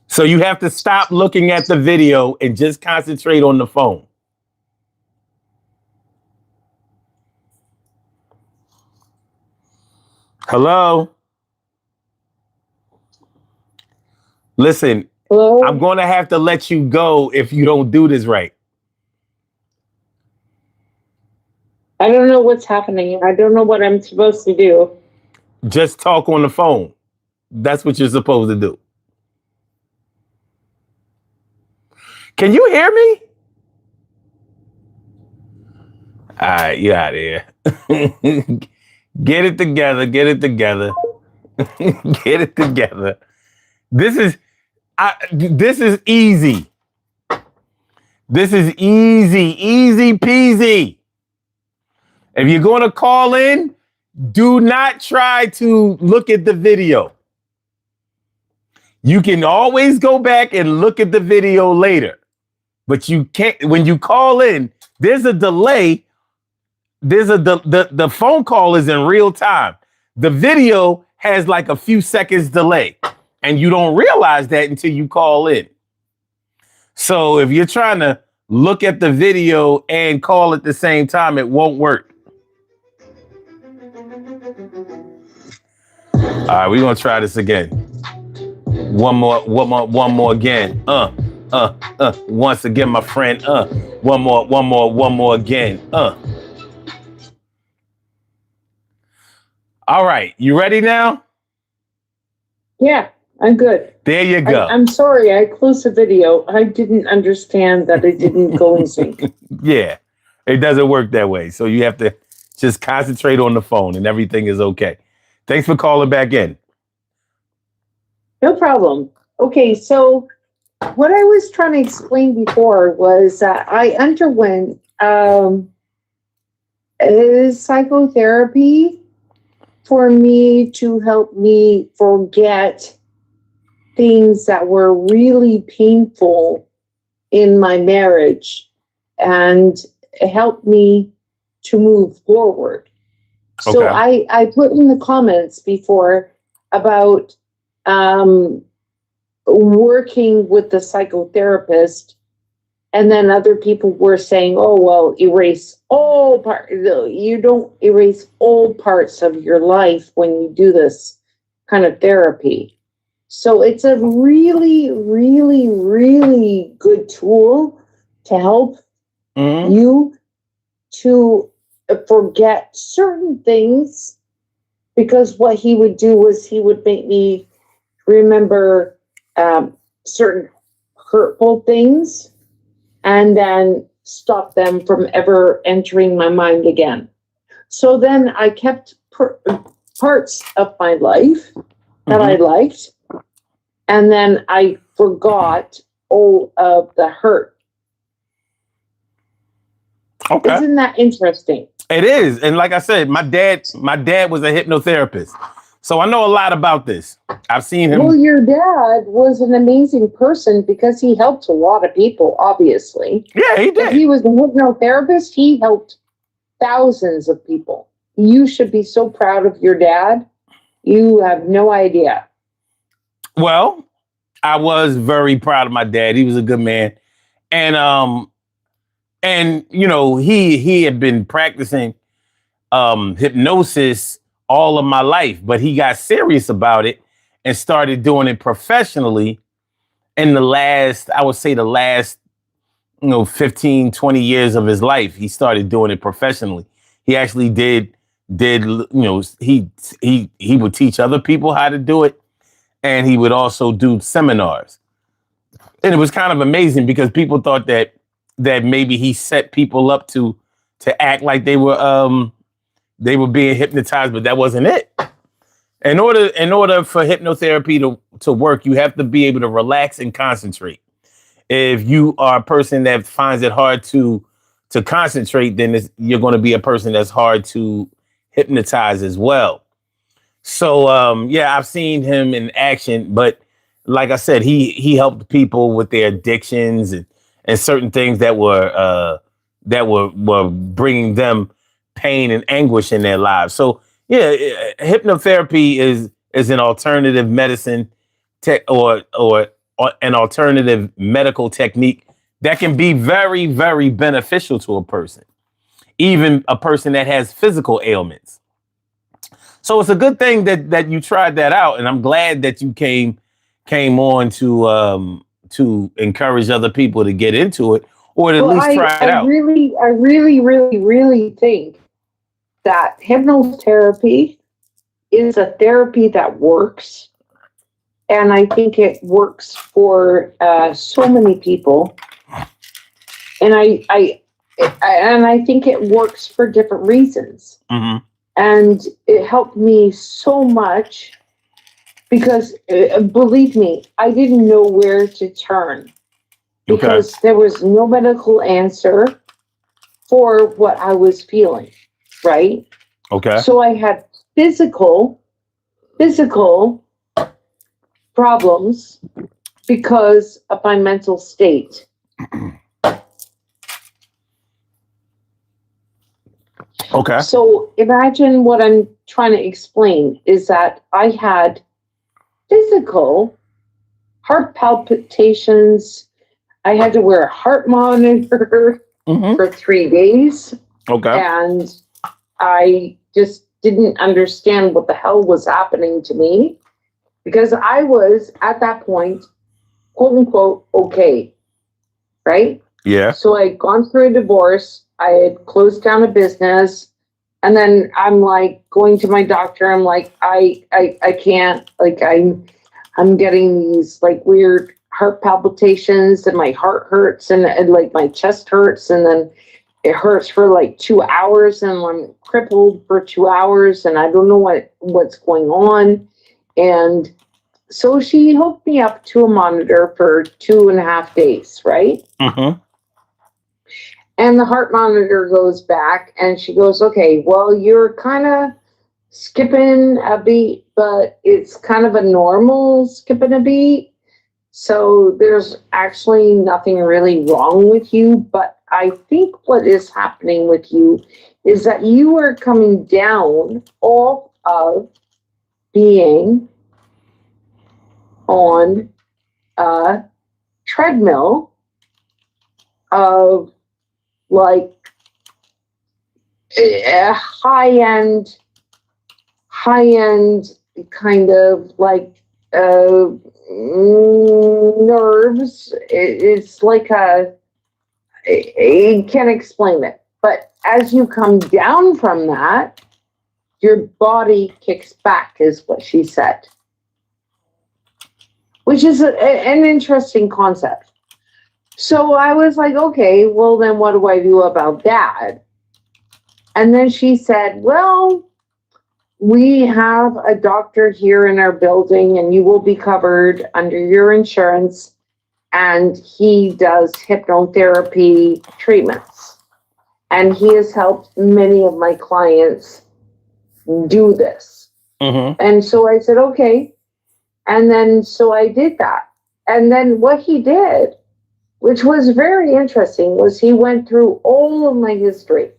So you have to stop looking at the video and just concentrate on the phone. Hello? Listen, hello? I'm going to have to let you go if you don't do this right. I don't know what's happening. I don't know what I'm supposed to do. Just talk on the phone. That's what you're supposed to do. Can you hear me? All right, you out of here. Get it together. Get it together. Get it together. This is easy. This is easy peasy. If you're going to call in, do not try to look at the video. You can always go back and look at the video later, but you can't. When you call in, there's a delay. The phone call is in real time. The video has like a few seconds delay, and you don't realize that until you call in. So if you're trying to look at the video and call at the same time, it won't work. All right, we're gonna try this again. One more again. Once again, my friend. One more again. All right, you ready now? Yeah, I'm good. There you go. I'm sorry, I closed the video. I didn't understand that it didn't go in sync. Yeah, it doesn't work that way. So you have to just concentrate on the phone and everything is okay. Thanks for calling back in. No problem. Okay, so what I was trying to explain before was that I underwent psychotherapy for me to help me forget things that were really painful in my marriage and help me to move forward. Okay. So I put in the comments before about working with the psychotherapist, and then other people were saying, "Oh, well, erase all part. You don't erase all parts of your life when you do this kind of therapy." So it's a really, really, really good tool to help Hmm. you to forget certain things, because what he would do was he would make me remember certain hurtful things and then stop them from ever entering my mind again. So then I kept parts of my life that I Hmm. liked, and then I forgot all of the hurt. Okay. Isn't that interesting? It is. And like I said, my dad was a hypnotherapist. So I know a lot about this. I've seen Well, him. your dad was an amazing person because he helped a lot of people, obviously. Yeah, he If did. he was a hypnotherapist, he helped thousands of people. You should be so proud of your dad. You have no idea. Well, I was very proud of my dad. He was a good man. And he had been practicing hypnosis all of my life, but he got serious about it and started doing it professionally in I would say the last 15, 20 years of his life. He started doing it professionally. He actually did he would teach other people how to do it, and he would also do seminars. And it was kind of amazing because people thought that maybe he set people up to act like they were being hypnotized, but that wasn't it. In order for hypnotherapy to work, you have to be able to relax and concentrate. If you are a person that finds it hard to concentrate, then you're going to be a person that's hard to hypnotize as well. So yeah, I've seen him in action, but like I said, he helped people with their addictions and certain things that were bringing them pain and anguish in their lives. So yeah, hypnotherapy is an alternative medicine tech or an alternative medical technique that can be very, very beneficial to a person, even a person that has physical ailments. So it's a good thing that you tried that out, and I'm glad that you came on to encourage other people to get into it or to at Well, least try I it out. really, I really, really, really think that hypnotherapy is a therapy that works. And I think it works for so many people. And I think it works for different reasons. Hmm. And it helped me so much because, believe me, I didn't know where to turn Okay. because there was no medical answer for what I was feeling, right? Okay. So I had physical problems because of my mental state. Okay. So imagine what I'm trying to explain is that I had physical heart palpitations. I had to wear a heart monitor Hmm. for 3 days, Okay. and I just didn't understand what the hell was happening to me because I was at that point, quote unquote, okay, right? Yeah. So I'd gone through a divorce, I had closed down a business, and then I'm like going to my doctor. I'm like, I can't. Like I'm getting these like weird heart palpitations, and my heart hurts, and like my chest hurts, and then it hurts for like 2 hours, and I'm crippled for 2 hours, and I don't know what's going on. And so she hooked me up to a monitor for 2.5 days, right? Hmm. And the heart monitor goes back and she goes, okay, well, you're kind of skipping a beat, but it's kind of a normal skipping a beat. So there's actually nothing really wrong with you. But I think what is happening with you is that you are coming down off of being on a treadmill of like a high end kind of like nerves. It's like you can't explain it. But as you come down from that, your body kicks back, is what she said, which is an interesting concept. So I was like, okay, well, then what do I do about that? And then she said, well, we have a doctor here in our building, and you will be covered under your insurance. And he does hypnotherapy treatments. And he has helped many of my clients do this. Mm-hmm. And so I said, okay. And then so I did that. And then what he did, which was very interesting, was he went through all of my history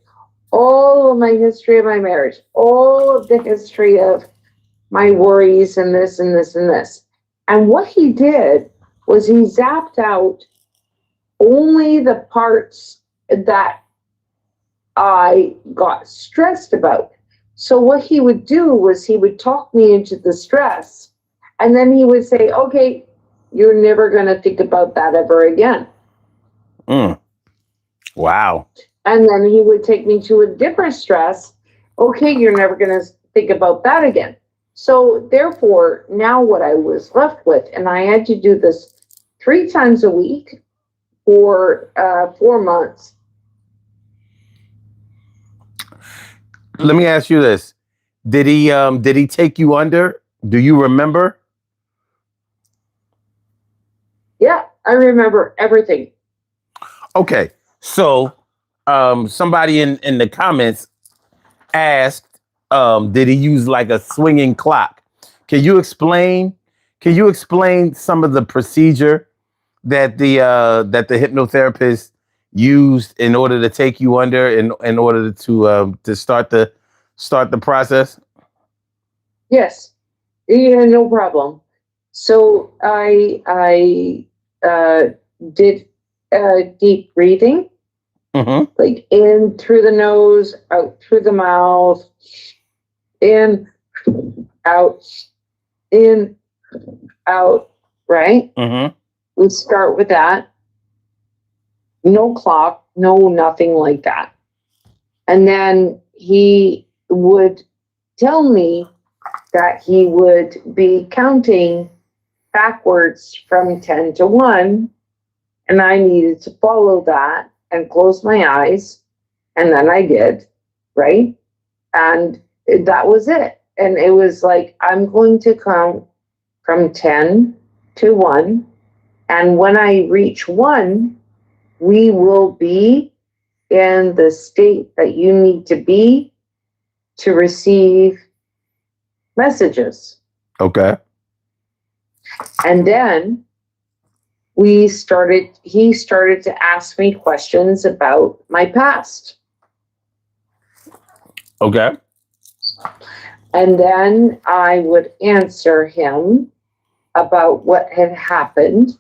of my marriage, all of the history of my worries and this and this and this. And what he did was he zapped out only the parts that I got stressed about. So what he would do was he would talk me into the stress, and then he would say, okay, you're never going to think about that ever again. Wow. And then he would take me to a different stress. Okay, you're never going to think about that again. So therefore, now what I was left with, and I had to do this 3 times a week for 4 months. Let me ask you this. Did he take you under? Do you remember? Yeah, I remember everything. Okay. So somebody in the comments asked, did he use like a swinging clock? Can you explain some of the procedure that the hypnotherapist used in order to take you under, in order to start the process? Yes, yeah, no problem. So I did deep breathing, like in through the nose, out through the mouth, in, out, right? We start with that. No clock, no nothing like that. And then he would tell me that he would be counting backwards from 10 to 1, and I needed to follow that and close my eyes, and then I did, right? And that was it. And it was like, I'm going to count from 10 to 1, and when I reach 1, we will be in the state that you need to be to receive messages. Okay. And then he started to ask me questions about my past. Okay. And then I would answer him about what had happened,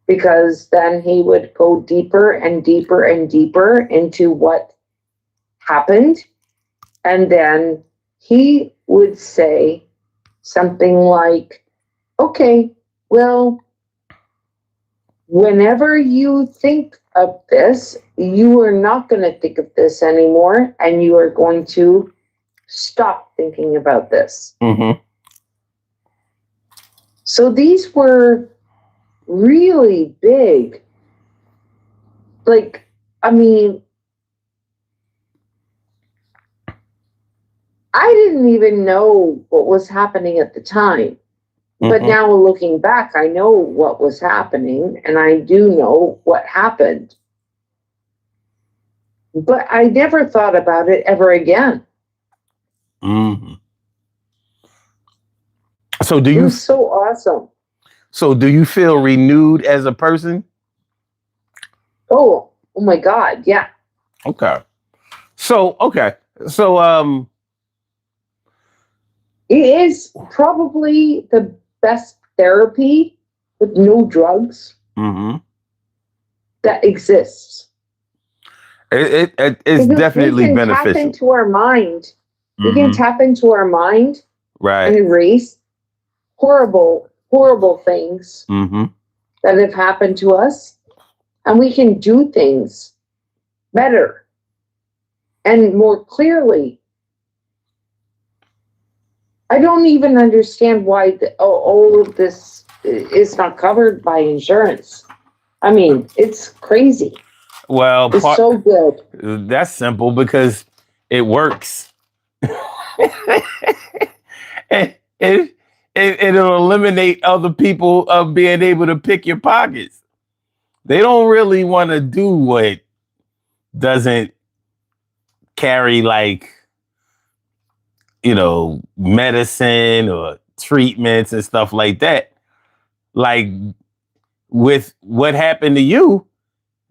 because then he would go deeper and deeper and deeper into what happened. And then he would say something like, okay, well, whenever you think of this, you are not going to think of this anymore, and you are going to stop thinking about this. So these were really big. Like, I mean, I didn't even know what was happening at the time. But now looking back, I know what was happening, and I do know what happened. But I never thought about it ever again. So it was so awesome. So do you feel renewed as a person? Oh my God, yeah. Okay. So it is probably the best therapy with no drugs, Mm-hmm. that exists. It's Because we definitely can tap beneficial. into our mind. We can Mm-hmm. tap into our mind and Right. erase horrible, horrible things Mm-hmm. that have happened to us. And we can do things better and more clearly. I don't even understand why all of this is not covered by insurance. I mean, it's crazy. Well, It's so good. that's simple because it works. and it'll eliminate other people of being able to pick your pockets. They don't really want to do what doesn't carry like, medicine or treatments and stuff like that. Like with what happened to you,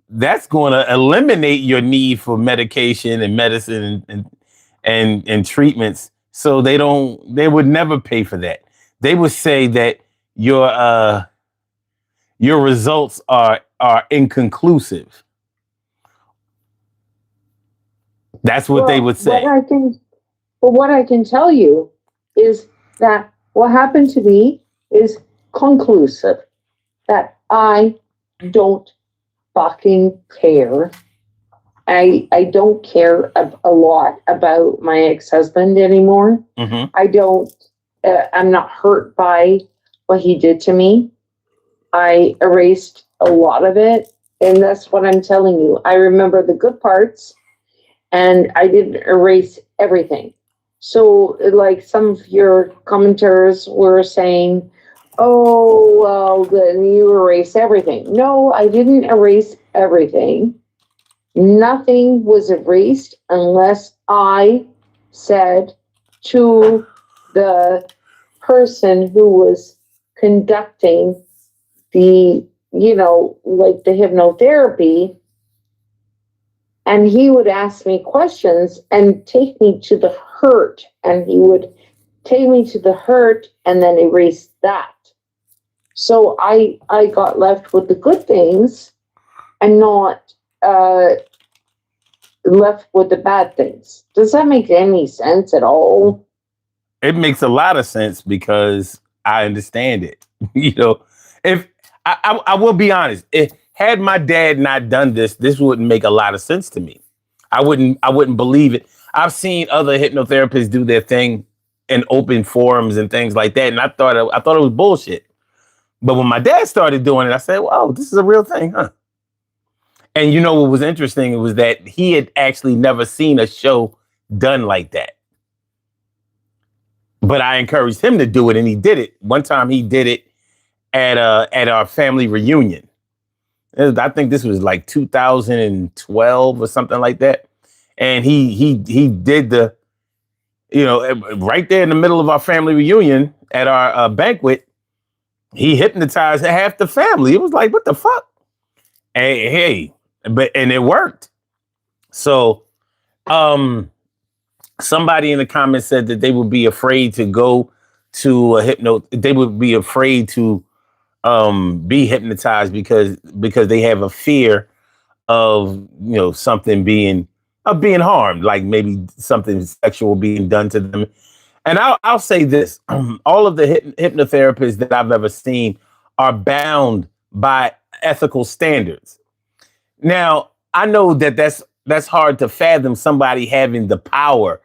that's going to eliminate your need for medication and medicine and treatments. So they would never pay for that. They would say that your results are inconclusive. That's what they Well, would say. what I can tell you is that what happened to me is conclusive. That I don't fucking care. I don't care a lot about my ex-husband anymore. Mm-hmm. I don't. I'm not hurt by what he did to me. I erased a lot of it, and that's what I'm telling you. I remember the good parts, and I didn't erase everything. So, like some of your commenters were saying, "Oh, well, then you erase everything." No, I didn't erase everything. Nothing was erased unless I said to the person who was conducting like the hypnotherapy, and he would ask me questions and take me to the hurt, and he would take me to the hurt and then erase that. So I got left with the good things and not left with the bad things. Does that make any sense at all? It makes a lot of sense because I understand it. you know, if I will be honest, if had my dad not done this wouldn't make a lot of sense to me. I wouldn't believe it. I've seen other hypnotherapists do their thing in open forums and things like that, and I thought it was bullshit. But when my dad started doing it, I said, "Wow, this is a real thing, huh?" And you know what was interesting was that he had actually never seen a show done like that. But I encouraged him to do it, and he did it. One time, he did it at our family reunion. I think this was like 2012 or something like that. And he did right there in the middle of our family reunion at our banquet. He hypnotized half the family. It was like, what the fuck? Hey, and it worked. So, somebody in the comments said that they would be afraid to go to a they would be afraid to be hypnotized because they have a fear of something being harmed, like maybe something sexual being done to them. And I'll say this: all of the hypnotherapists that I've ever seen are bound by ethical standards. Now, I know that that's hard to fathom, somebody having the power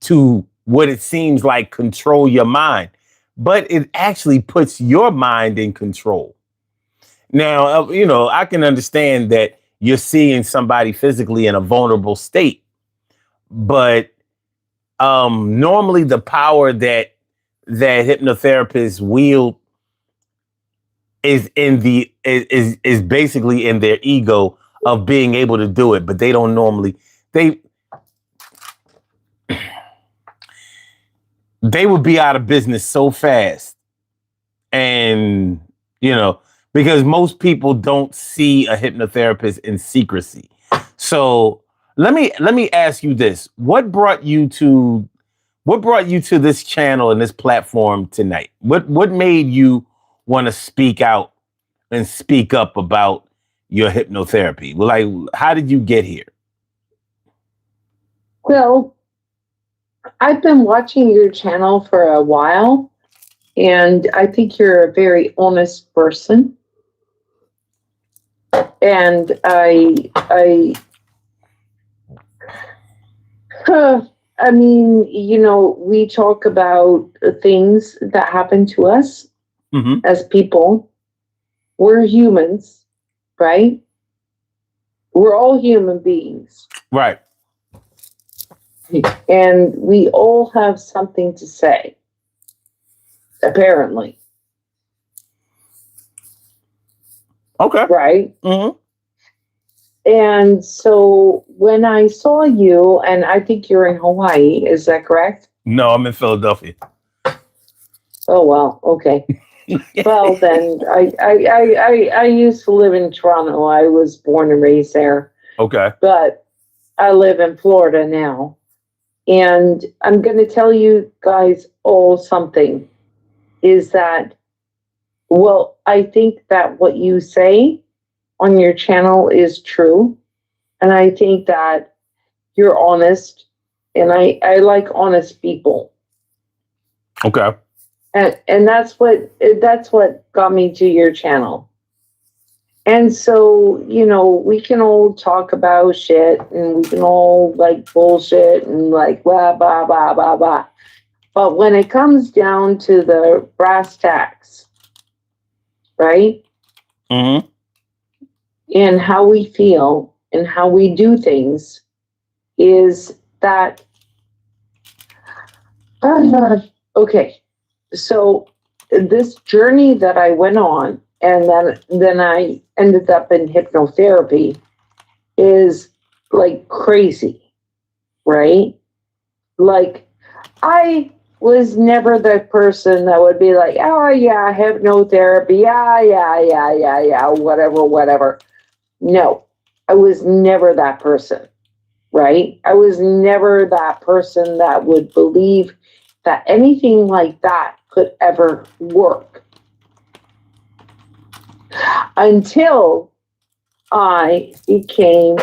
to what it seems like control your mind, but it actually puts your mind in control. Now, I can understand that you're seeing somebody physically in a vulnerable state, but normally the power that hypnotherapists wield is basically in their ego of being able to do it, but they don't normally they would be out of business so fast. And, because most people don't see a hypnotherapist in secrecy. So let me ask you this. What brought you to this channel and this platform tonight? What made you want to speak out and speak up about your hypnotherapy? Well, like, how did you get here? Well, I've been watching your channel for a while, and I think you're a very honest person. And I mean, we talk about things that happen to us Mm-hmm. as people. We're humans, right? We're all human beings, Right. and we all have something to say, apparently, Okay. right? Mm-hmm. And so when I saw you, and I think you're in Hawaii, is that correct? No, I'm in Philadelphia. Oh, well, okay. Well, then I used to live in Toronto. I was born and raised there, Okay. but I live in Florida now. And I'm going to tell you guys all something is that, well, I think that what you say on your channel is true. And I think that you're honest. And I like honest people. Okay. And that's what got me to your channel. And so, we can all talk about shit and we can all like bullshit and like blah, blah, blah, blah, blah. But when it comes down to the brass tacks, right? Mm-hmm. And how we feel and how we do things is that, okay. So this journey that I went on, and then I ended up in hypnotherapy, is like crazy, right? Like, I was never the person that would be like, oh yeah, hypnotherapy, yeah, whatever, whatever. No, I was never that person, right? I was never that person that would believe that anything like that could ever work until I became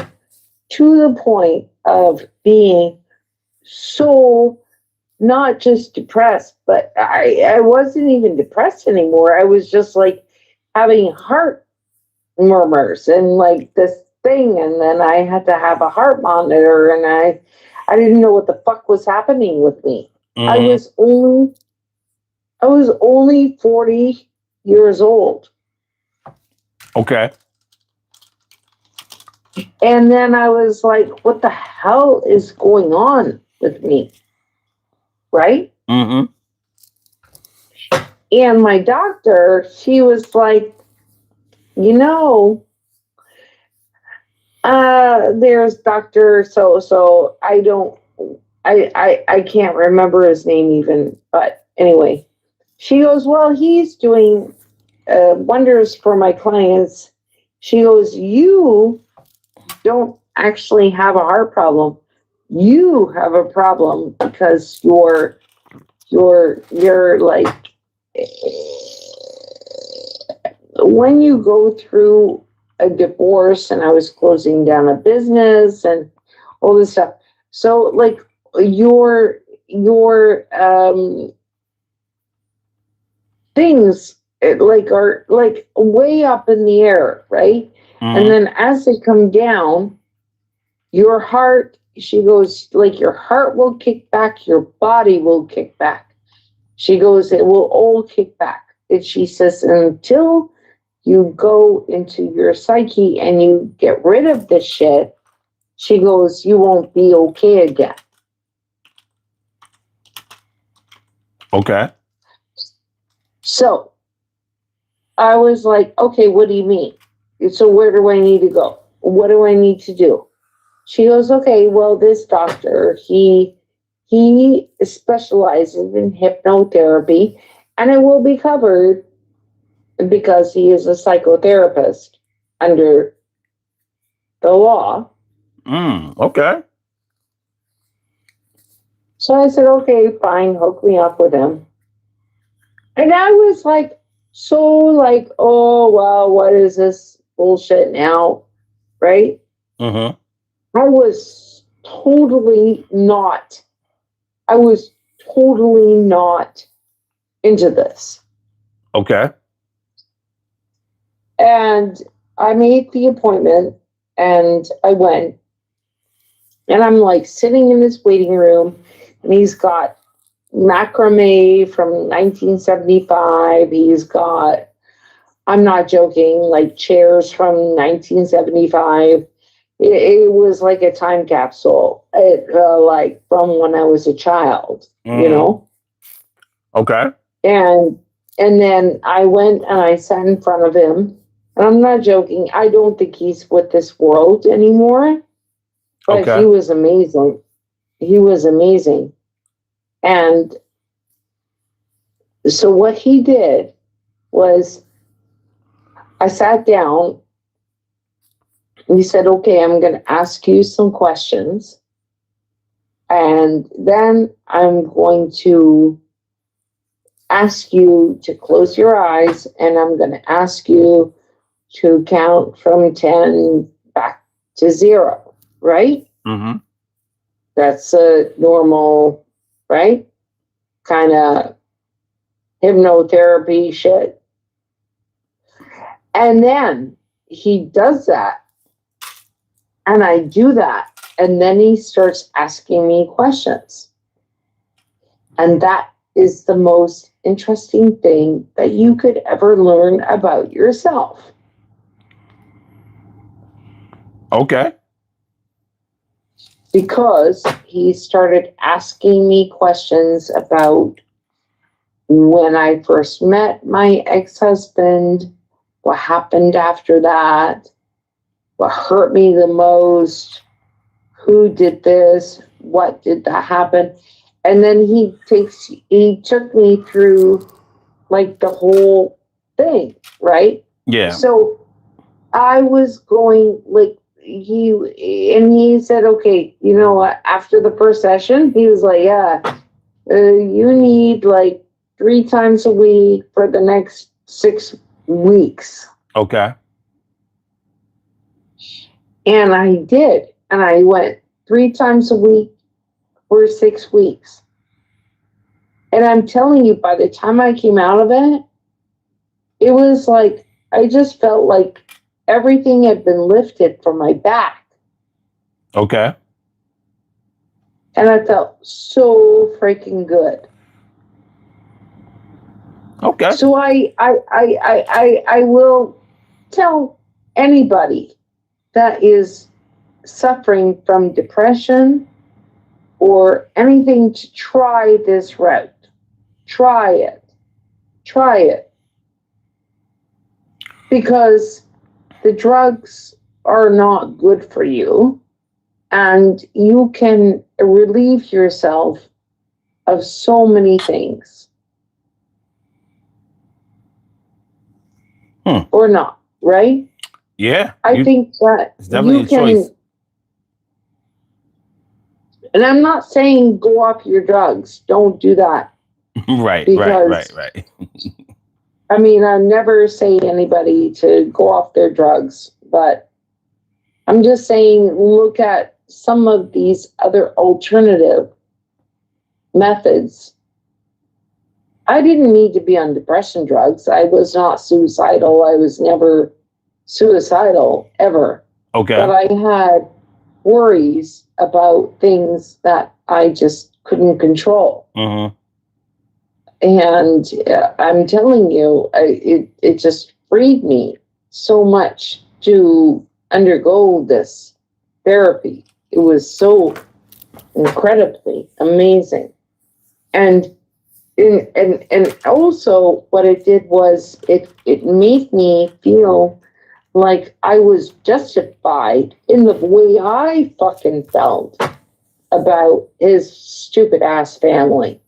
to the point of being so not just depressed, but I wasn't even depressed anymore. I was just like having heart murmurs and like this thing. And then I had to have a heart monitor and I didn't know what the fuck was happening with me. I Mm-hmm. was only I was only 40 years old. Okay. And then I was like, what the hell is going on with me? Right? Mm-hmm. And my doctor, she was like, you know, there's Dr. So I can't remember his name even, but anyway, she goes, well, he's doing wonders for my clients. She goes, you don't actually have a heart problem. You have a problem because you're like, when you go through a divorce, and I was closing down a business and all this stuff. So like your things like are like way up in the air, right? And Mm-hmm. then as they come down, your heart, she goes, like your heart will kick back, your body will kick back. She goes, it will all kick back. And she says, until you go into your psyche and you get rid of this shit, she goes, you won't be okay again. Okay. So I was like, okay, what do you mean? So where do I need to go? What do I need to do? She goes, okay, well, this doctor, he specializes in hypnotherapy, and it will be covered because he is a psychotherapist under the law. Okay. So I said, okay, fine, hook me up with him. And I was like, so like, oh, well, what is this bullshit now? Right? Mm-hmm. I was totally not, I was totally not into this. Okay. And I made the appointment and I went and I'm like sitting in this waiting room and he's got macrame from 1975. He's got, I'm not joking, like chairs from 1975. It was like a time capsule, like from when I was a child, you Mm-hmm. know? Okay. And and then I went and I sat in front of him. And I'm not joking. I don't think he's with this world anymore, but he Okay. was amazing. He was amazing. And so what he did was I sat down and he said, "Okay, I'm going to ask you some questions. And then I'm going to ask you to close your eyes and I'm going to ask you to count from 10 back to 0, right? Mm-hmm. That's a normal, right? Kind of hypnotherapy shit. And then he does that, and I do that. And then he starts asking me questions. And that is the most interesting thing that you could ever learn about yourself. Okay. Because he started asking me questions about when I first met my ex husband, what happened after that, what hurt me the most, who did this, what did that happen. And then he took me through like the whole thing, right? Yeah. So I was going like he said, okay, you know what? After the first session, he was like, yeah, you need like 3 times a week for the next 6 weeks. Okay. And I did. And I went 3 times a week for 6 weeks. And I'm telling you, by the time I came out of it, it was like, I just felt like everything had been lifted from my back. Okay. And I felt so freaking good. Okay. So I will tell anybody that is suffering from depression or anything to try this route. Try it. Try it. Because the drugs are not good for you and you can relieve yourself of so many things. Or not, right? Yeah. I think that It's definitely you a can, choice. and I'm not saying go off your drugs. Don't do that. Right. Because, Right. I mean, I never say anybody to go off their drugs, but I'm just saying look at some of these other alternative methods. I didn't need to be on depression drugs. I was not suicidal. I was never suicidal ever. Okay. But I had worries about things that I just couldn't control. Mm-hmm. And I'm telling you, it just freed me so much to undergo this therapy. It was so incredibly amazing. And and also what it did was it made me feel like I was justified in the way I fucking felt about his stupid ass family.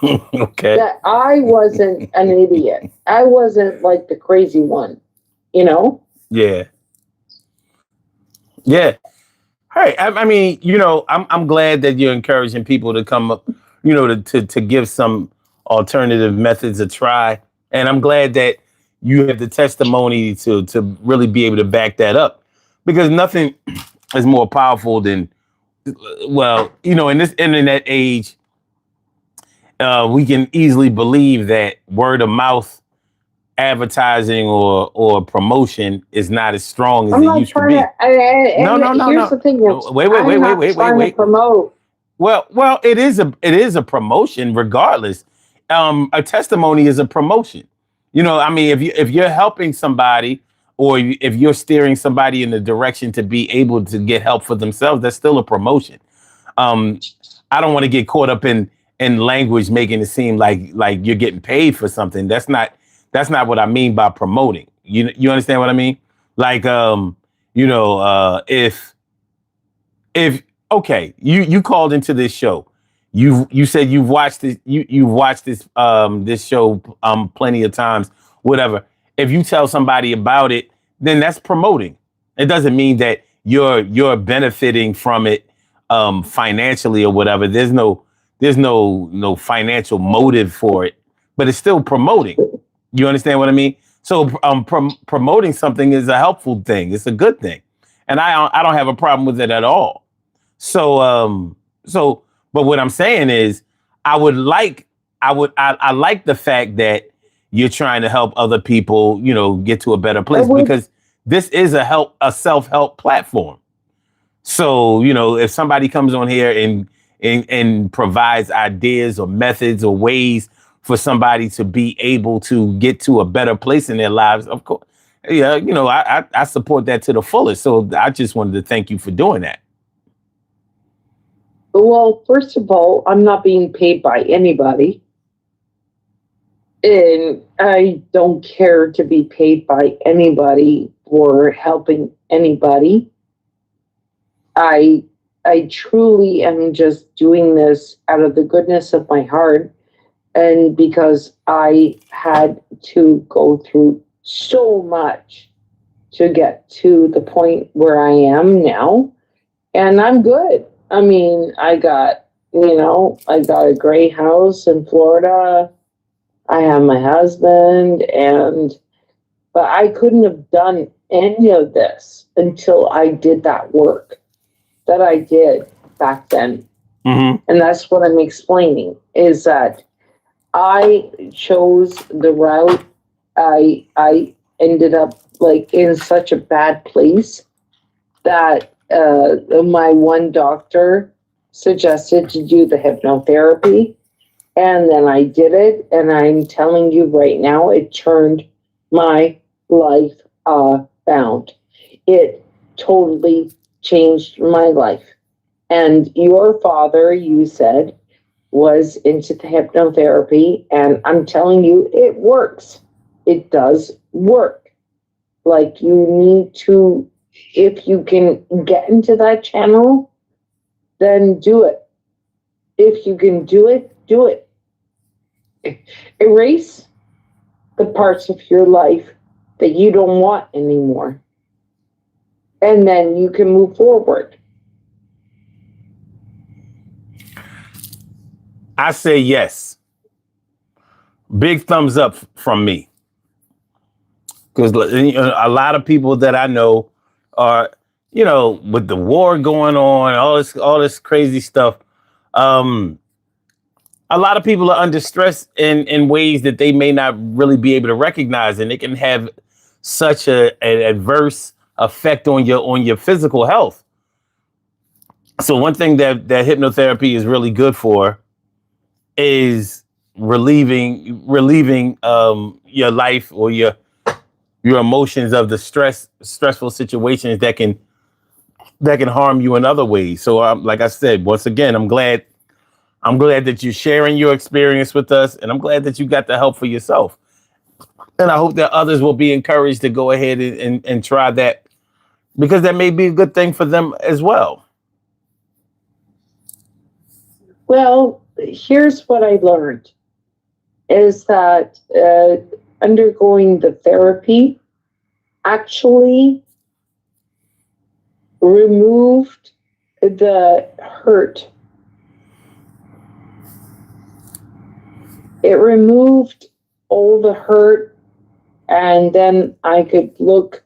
Okay. That I wasn't an idiot. I wasn't like the crazy one, you know? Yeah. Yeah. Hey, I mean, I'm glad that you're encouraging people to come up, to give some alternative methods a try. And I'm glad that you have the testimony to really be able to back that up, because nothing is more powerful than, well, in this internet age, we can easily believe that word of mouth advertising or promotion is not as strong as I'm it not used to trying to, be. No, and no, no, here's no. the thing, No, wait, wait, wait, I'm wait, not wait, wait, trying to wait. promote. Well, it is a promotion regardless. A testimony is a promotion. I mean, if you're helping somebody, or if you're steering somebody in the direction to be able to get help for themselves, that's still a promotion. Um, I don't want to get caught up in language making it seem like you're getting paid for something. That's not what I mean by promoting. You understand what I mean? Like, if okay, you called into this show, you said you've watched this, you've watched this show plenty of times, whatever. If you tell somebody about it, then that's promoting. It doesn't mean that you're benefiting from it financially or whatever. There's no financial motive for it, but it's still promoting. You understand what I mean? So promoting something is a helpful thing. It's a good thing, and I don't have a problem with it at all. So but what I'm saying is, I would like I like the fact that you're trying to help other people, get to a better I place, would, because this is a self-help platform. So, if somebody comes on here and provides ideas or methods or ways for somebody to be able to get to a better place in their lives, of course, yeah, I support that to the fullest. So I just wanted to thank you for doing that. well, first of all, I'm not being paid by anybody, and I don't care to be paid by anybody for helping anybody. I I truly am just doing this out of the goodness of my heart, and because I had to go through so much to get to the point where I am now, and I'm good. I mean, I got a great house in Florida. I have my husband, and but I couldn't have done any of this until I did that work that I did back then. Mm-hmm. And that's what I'm explaining is that I chose the route. I ended up like in such a bad place that my one doctor suggested to do the hypnotherapy, and then I did it, and I'm telling you right now, it turned my life around. It totally changed my life. And your father, you said, was into the hypnotherapy, and I'm telling you, it works. It does work. Like, you need to, if you can get into that channel, then do it. If you can do it, do it. Erase the parts of your life that you don't want anymore. And then you can move forward. I say yes. Big thumbs up from me, because a lot of people that I know are, with the war going on, all this crazy stuff. Um, a lot of people are under stress in ways that they may not really be able to recognize, and it can have such an adverse effect on your physical health. So one thing that hypnotherapy is really good for is relieving your life or your emotions of the stressful situations that can harm you in other ways. So like I said, once again, I'm glad that you're sharing your experience with us, and I'm glad that you got the help for yourself. And I hope that others will be encouraged to go ahead and try that, because that may be a good thing for them as well. Well, here's what I learned is that undergoing the therapy actually removed the hurt. It removed all the hurt, and then I could look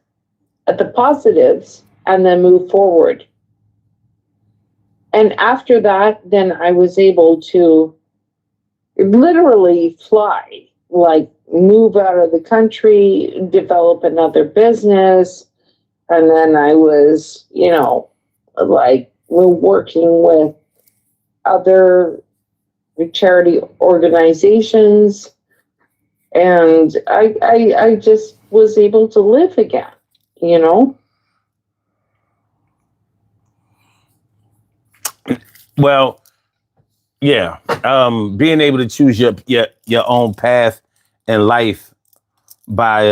at the positives and then move forward. And after that, then I was able to literally fly, like move out of the country, develop another business. And then I was, like we're working with other charity organizations. And I just was able to live again, you know? Well, yeah. Being able to choose your own path in life by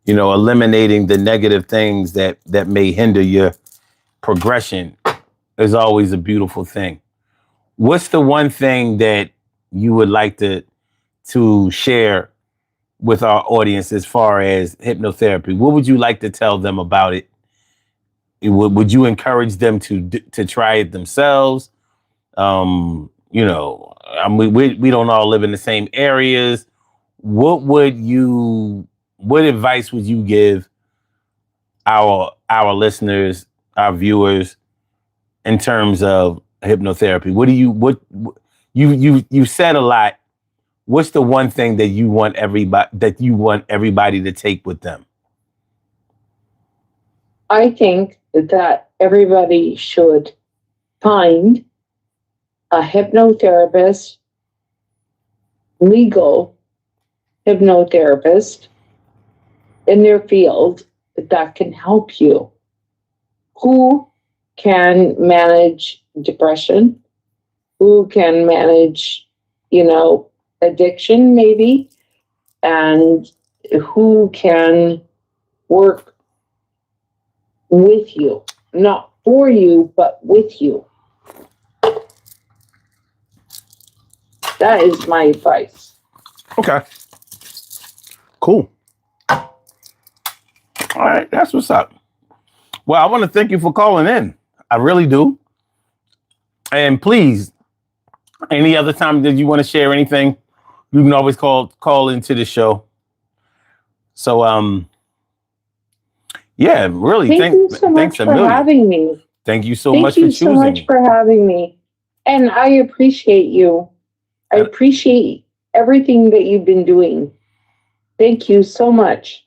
eliminating the negative things that may hinder your progression is always a beautiful thing. What's the one thing that you would like to share with our audience as far as hypnotherapy? What would you like to tell them about it? Would you encourage them to try it themselves? We don't all live in the same areas. What advice would you give our listeners, our viewers, in terms of hypnotherapy? You said a lot. What's the one thing that you want everybody to take with them? I think that everybody should find a hypnotherapist, legal hypnotherapist in their field that can help you, who can manage depression, who can manage, addiction maybe, and who can work with you, not for you, but with you. That is my advice. Okay. Cool. All right, that's what's up. Well, I want to thank you for calling in. I really do. And please, any other time that you want to share anything, you can always call into the show. So, yeah, really. Thank you so much for having me. Thank you so much for choosing me. Thank you so much for having me. And I appreciate you. I appreciate everything that you've been doing. Thank you so much.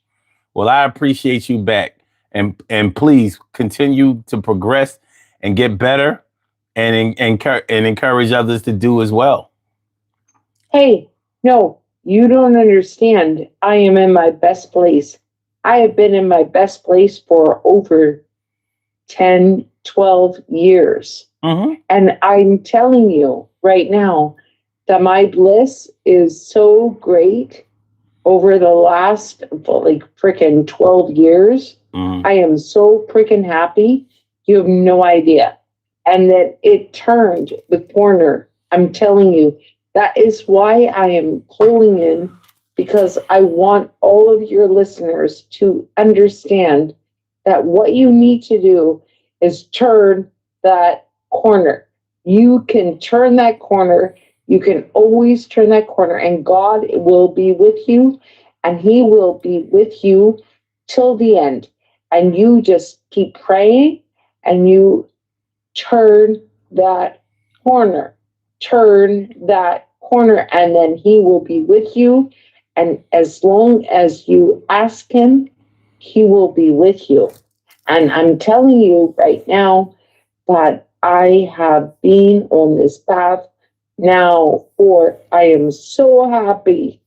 Well, I appreciate you back. And please continue to progress and get better and encourage others to do as well. Hey, no, you don't understand. I am in my best place. I have been in my best place for over 10, 12 years. Mm-hmm. And I'm telling you right now that my bliss is so great over the last freaking 12 years. Mm-hmm. I am so freaking happy. You have no idea. And that it turned the corner. I'm telling you, that is why I am calling in, because I want all of your listeners to understand that what you need to do is turn that corner. You can turn that corner. You can always turn that corner, and God will be with you, and He will be with you till the end. And you just keep praying, and you turn that corner. Turn that corner, and then He will be with you. And as long as you ask Him, He will be with you. And I'm telling you right now that I have been on this path now I am so happy,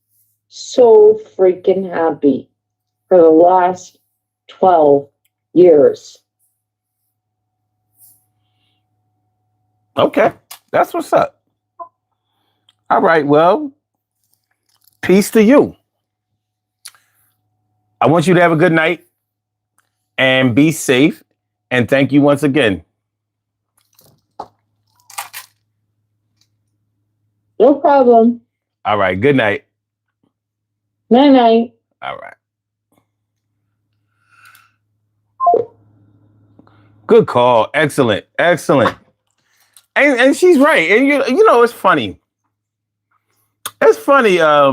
so freaking happy for the last 12 years. Okay, that's what's up. All right, well, peace to you. I want you to have a good night and be safe. And thank you once again. No problem. All right, good night. Night night. All right. Good call. Excellent. Excellent. And she's right. And you know, it's funny. It's funny. I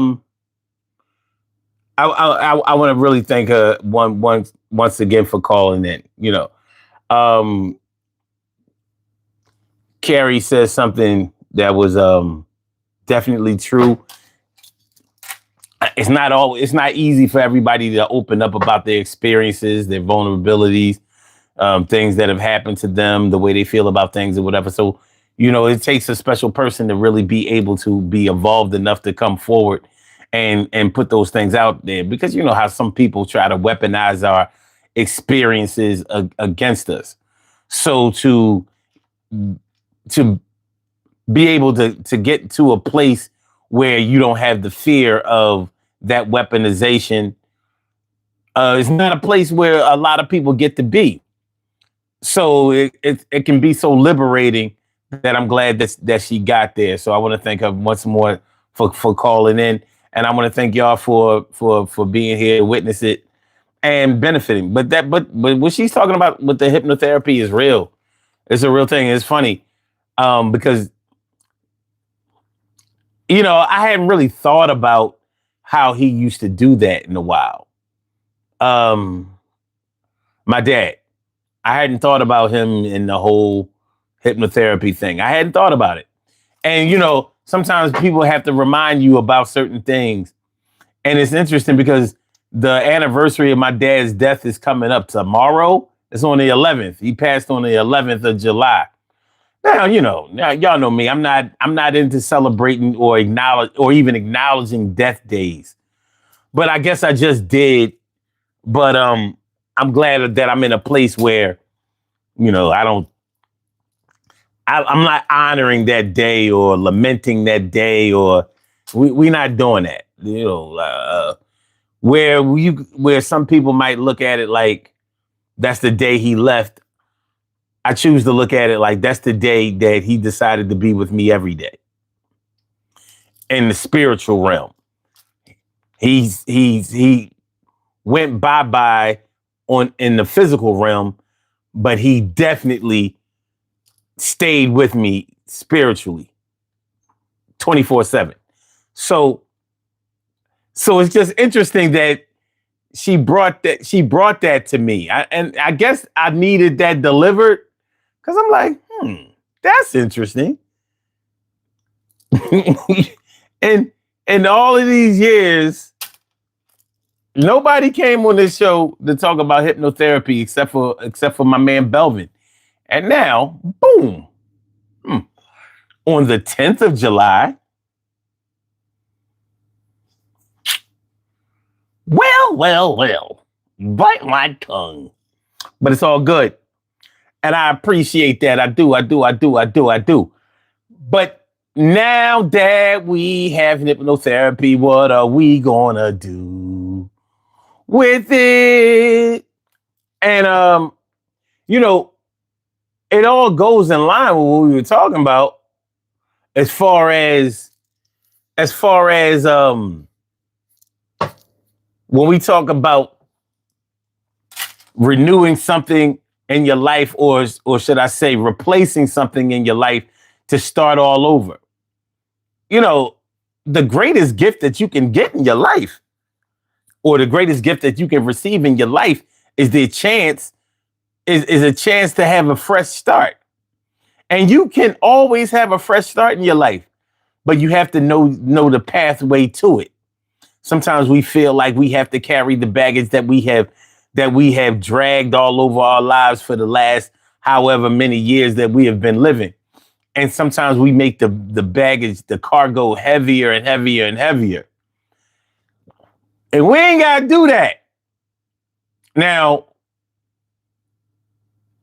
want to really thank her once again for calling in. Um, Carrie says something that was definitely true. It's not easy for everybody to open up about their experiences, their vulnerabilities, things that have happened to them, the way they feel about things or whatever. So, it takes a special person to really be able to be evolved enough to come forward and put those things out there, because you know how some people try to weaponize our experiences against us. So to be able to get to a place where you don't have the fear of that weaponization, it's not a place where a lot of people get to be. So it can be so liberating that I'm glad that she got there. So I want to thank her once more for calling in, and I want to thank y'all for being here to witness it and benefiting. But what she's talking about with the hypnotherapy is real. It's a real thing. It's funny because I hadn't really thought about how he used to do that in a while. My dad. I hadn't thought about him in the whole hypnotherapy thing. I hadn't thought about it. And sometimes people have to remind you about certain things. And it's interesting because the anniversary of my dad's death is coming up tomorrow. It's on the 11th. He passed on the 11th of July. Now, y'all know me. I'm not into celebrating or even acknowledging death days. But I guess I just did. But I'm glad that I'm in a place where, I'm not honoring that day or lamenting that day, or we're not doing that. Where some people might look at it like that's the day he left. I choose to look at it like that's the day that he decided to be with me every day. In the spiritual realm, he went bye in the physical realm, but he definitely stayed with me spiritually 24/7. So it's just interesting that she brought that to me. And I guess I needed that delivered, because I'm like, that's interesting. and all of these years, nobody came on this show to talk about hypnotherapy except for my man Belvin. And now, boom, on the 10th of July. Well, bite my tongue. But it's all good. And I appreciate that. I do. But now that we have hypnotherapy, what are we gonna do with it? And it all goes in line with what we were talking about as far as when we talk about renewing something in your life, or should I say replacing something in your life to start all over. The greatest gift that you can get in your life, or the greatest gift that you can receive in your life, is a chance to have a fresh start. And you can always have a fresh start in your life, but you have to know the pathway to it. Sometimes we feel like we have to carry the baggage that we have dragged all over our lives for the last however many years that we have been living. And sometimes we make the baggage, the cargo, heavier and heavier and heavier. And we ain't got to do that. Now,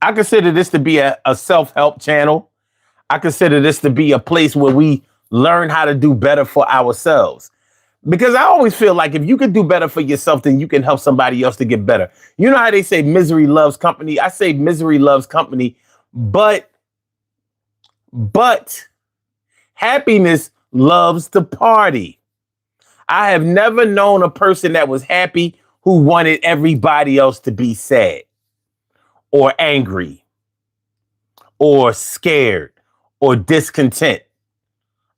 I consider this to be a self-help channel. I consider this to be a place where we learn how to do better for ourselves. Because I always feel like if you can do better for yourself, then you can help somebody else to get better. You know how they say misery loves company? I say misery loves company, but happiness loves to party. I have never known a person that was happy who wanted everybody else to be sad or angry or scared or discontent.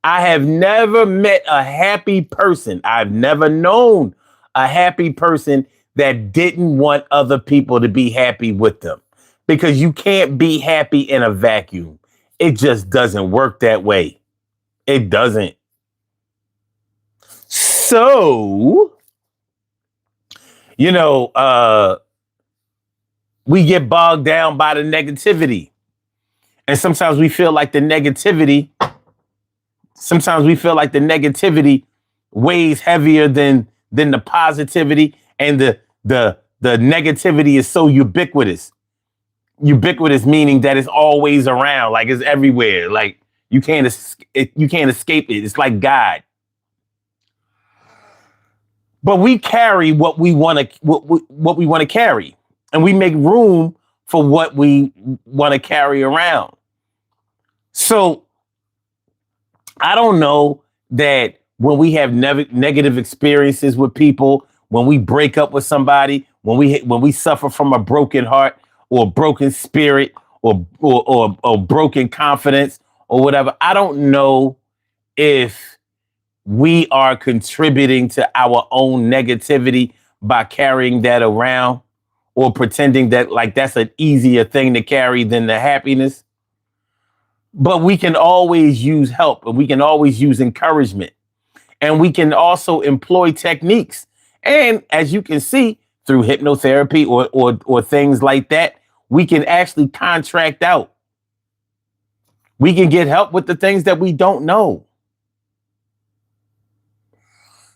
I have never met a happy person. I've never known a happy person that didn't want other people to be happy with them, because you can't be happy in a vacuum. It just doesn't work that way. It doesn't. So, you know, we get bogged down by the negativity. And sometimes we feel like the negativity weighs heavier than the positivity, and the negativity is so ubiquitous. Ubiquitous meaning that it's always around, like it's everywhere. Like you can't escape it. It's like God. But we carry what we want to what we want to carry, and we make room for what we want to carry around. So I don't know that when we have negative experiences with people, when we break up with somebody, when we suffer from a broken heart or a broken spirit or broken confidence or whatever, I don't know if we are contributing to our own negativity by carrying that around, or pretending that like that's an easier thing to carry than the happiness. But we can always use help, and we can always use encouragement, and we can also employ techniques. And as you can see through hypnotherapy or things like that, we can actually contract out. We can get help with the things that we don't know.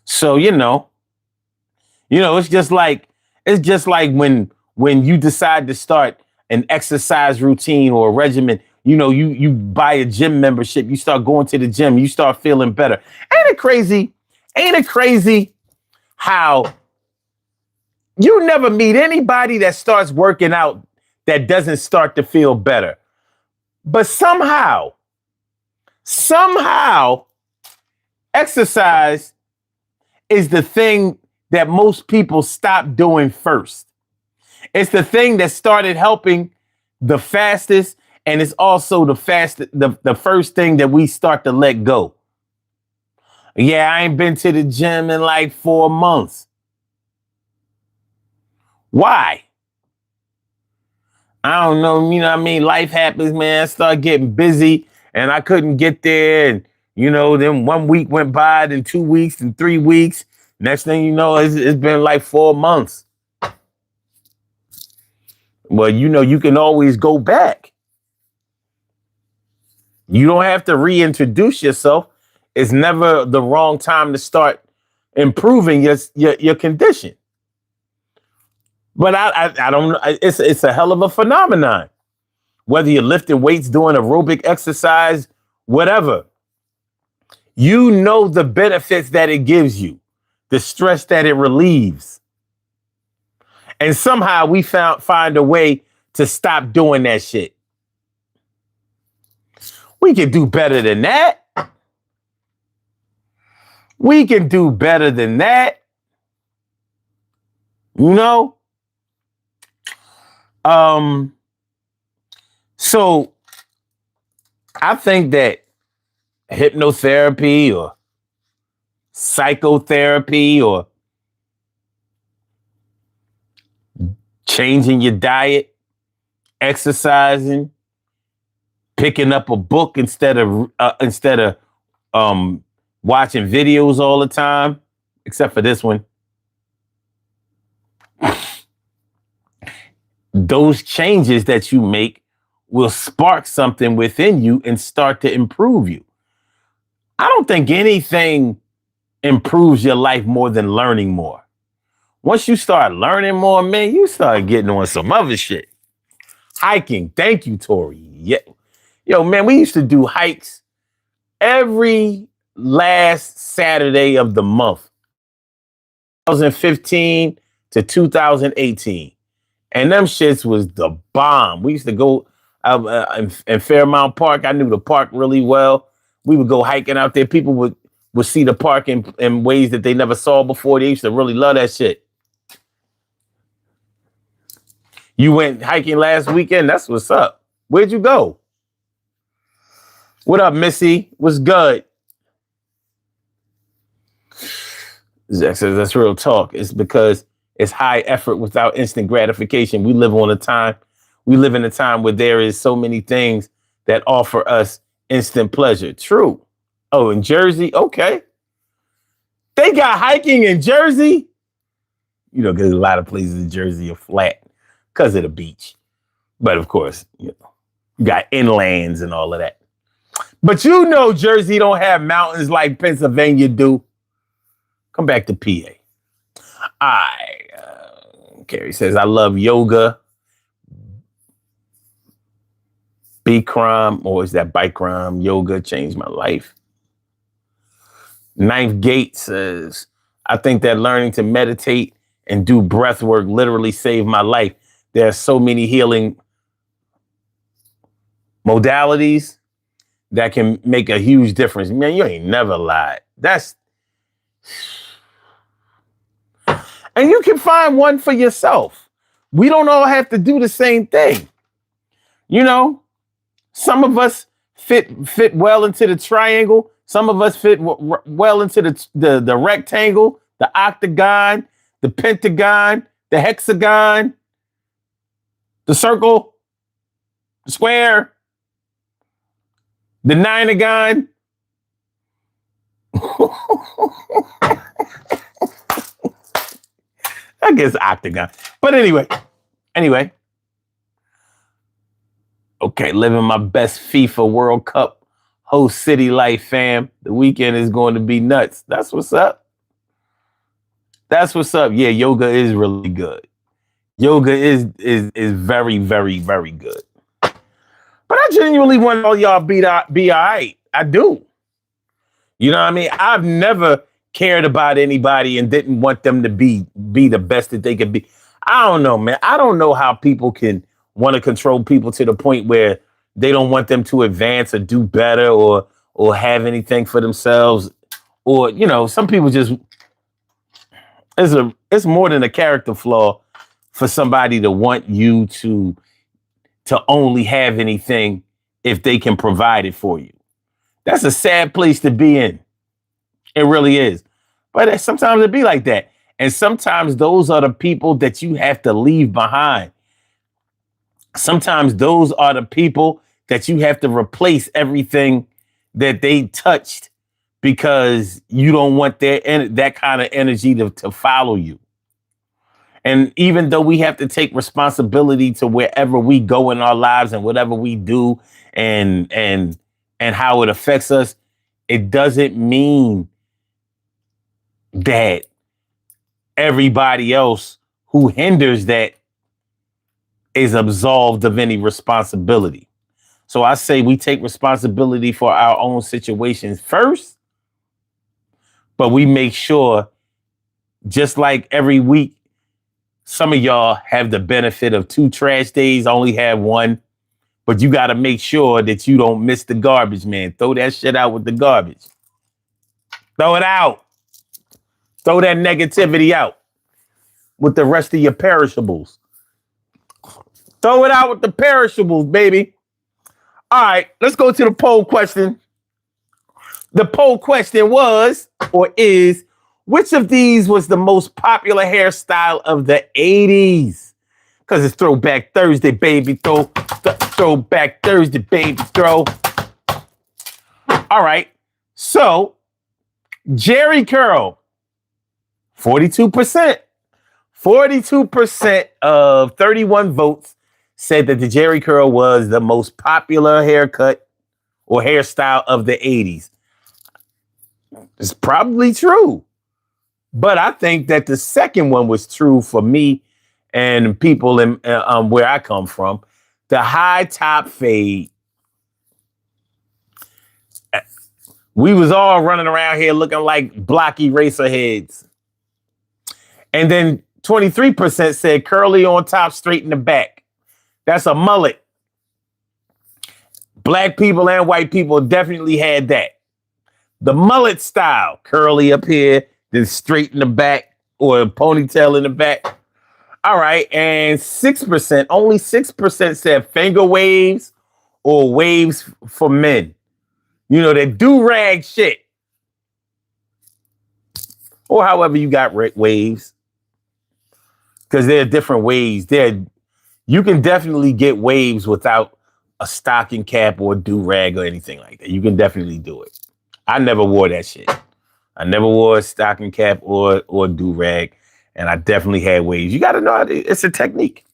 So, it's just like when you decide to start an exercise routine or a regimen. You buy a gym membership, you start going to the gym, you start feeling better. Ain't it crazy how you never meet anybody that starts working out that doesn't start to feel better? But somehow exercise is the thing that most people stop doing first. It's the thing that started helping the fastest, and it's also the first thing that we start to let go. Yeah, I ain't been to the gym in like 4 months. Why? I don't know. You know what I mean? Life happens, man. I start getting busy and I couldn't get there. And, then 1 week went by, then 2 weeks, and 3 weeks. Next thing you know, it's been like 4 months. Well, you can always go back. You don't have to reintroduce yourself. It's never the wrong time to start improving your condition. But I don't know. It's a hell of a phenomenon. Whether you're lifting weights, doing aerobic exercise, whatever, you know the benefits that it gives you, the stress that it relieves. And somehow we find a way to stop doing that shit. We can do better than that. We can do better than that. So I think that hypnotherapy or psychotherapy or changing your diet, exercising, picking up a book instead of watching videos all the time, except for this one. Those changes that you make will spark something within you and start to improve you. I don't think anything improves your life more than learning more. Once you start learning more, man, you start getting on some other shit. Hiking. Thank you, Tori. Yeah. Yo, man, we used to do hikes every last Saturday of the month, 2015 to 2018. And them shits was the bomb. We used to go in Fairmount Park. I knew the park really well. We would go hiking out there. People would see the park in ways that they never saw before. They used to really love that shit. You went hiking last weekend? That's what's up. Where'd you go? What up, Missy? What's good? Zach says that's real talk. It's because it's high effort without instant gratification. We live in a time where there is so many things that offer us instant pleasure. True. Oh, in Jersey, okay. They got hiking in Jersey. You know, because a lot of places in Jersey are flat because of the beach. But of course, you got inlands and all of that. But you know Jersey don't have mountains like Pennsylvania do. Come back to PA. Carrie says, I love yoga. Bikram, or is that Bikram? Yoga changed my life. Ninth Gate says, I think that learning to meditate and do breath work literally saved my life. There are so many healing modalities that can make a huge difference. Man, you ain't never lied. And you can find one for yourself. We don't all have to do the same thing. You know, some of us fit well into the triangle. Some of us fit well into the rectangle, the octagon, the pentagon, the hexagon, the circle, the square, the nineagon. I guess octagon. But anyway. Okay, living my best FIFA World Cup host city life, fam. The weekend is going to be nuts. That's what's up. Yeah, yoga is really good. Yoga is very, very, very good. But I genuinely want all y'all be all right. I do. You know what I mean? I've never cared about anybody and didn't want them to be the best that they could be. I don't know, man. I don't know how people can want to control people to the point where they don't want them to advance or do better or have anything for themselves. Or, some people just it's more than a character flaw for somebody to want you to only have anything if they can provide it for you. That's a sad place to be in. It really is. But sometimes it be like that. And sometimes those are the people that you have to leave behind. Sometimes those are the people that you have to replace everything that they touched because you don't want that kind of energy to follow you. And even though we have to take responsibility to wherever we go in our lives and whatever we do and how it affects us, it doesn't mean that everybody else who hinders that is absolved of any responsibility. So I say we take responsibility for our own situations first, but we make sure, just like every week, some of y'all have the benefit of 2 trash days, only have 1, but you got to make sure that you don't miss the garbage, man. Throw that shit out with the garbage. Throw it out. Throw that negativity out with the rest of your perishables. Throw it out with the perishables, baby. All right, let's go to the poll question. The poll question was, or is, which of these was the most popular hairstyle of the 80s? Because it's Throwback Thursday, baby. Throwback Thursday, baby. Throw. All right. So, Jerry curl, 42%. 42% of 31 votes said that the Jerry curl was the most popular haircut or hairstyle of the 80s. It's probably true. But I think that the second one was true for me and people in where I come from. The high top fade. We was all running around here looking like block eraser heads. And then 23% said curly on top, straight in the back. That's a mullet. Black people and white people definitely had that. The mullet style, curly up here, then straight in the back or a ponytail in the back. All right, and 6%, only 6% said finger waves or waves for men. You know, that do-rag shit. or however you got waves, because there are different ways. You can definitely get waves without a stocking cap or a do rag or anything like that. You can definitely do it. I never wore that shit. I never wore a stocking cap or do rag, and I definitely had waves. You got to know it's a technique.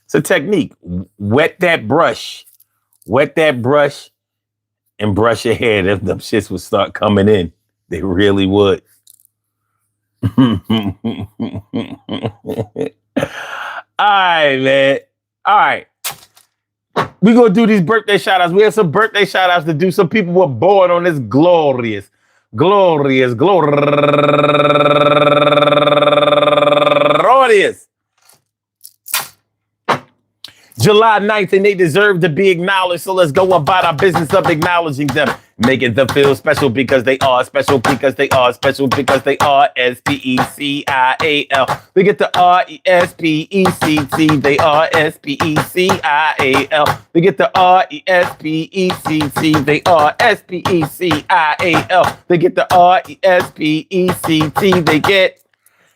It's a technique. Wet that brush, and brush your hair. Them shits would start coming in. They really would. All right, man. All right. We're going to do these birthday shout outs. We have some birthday shout outs to do. Some people were born on this glorious July 9th, and they deserve to be acknowledged. So let's go about our business of acknowledging them. Making them feel special because they are special, because they are special, because they are SPECIAL. They get the RESPECT. They are SPECIAL. They get the RESPECT. They are SPECIAL. They get the RESPECT. They get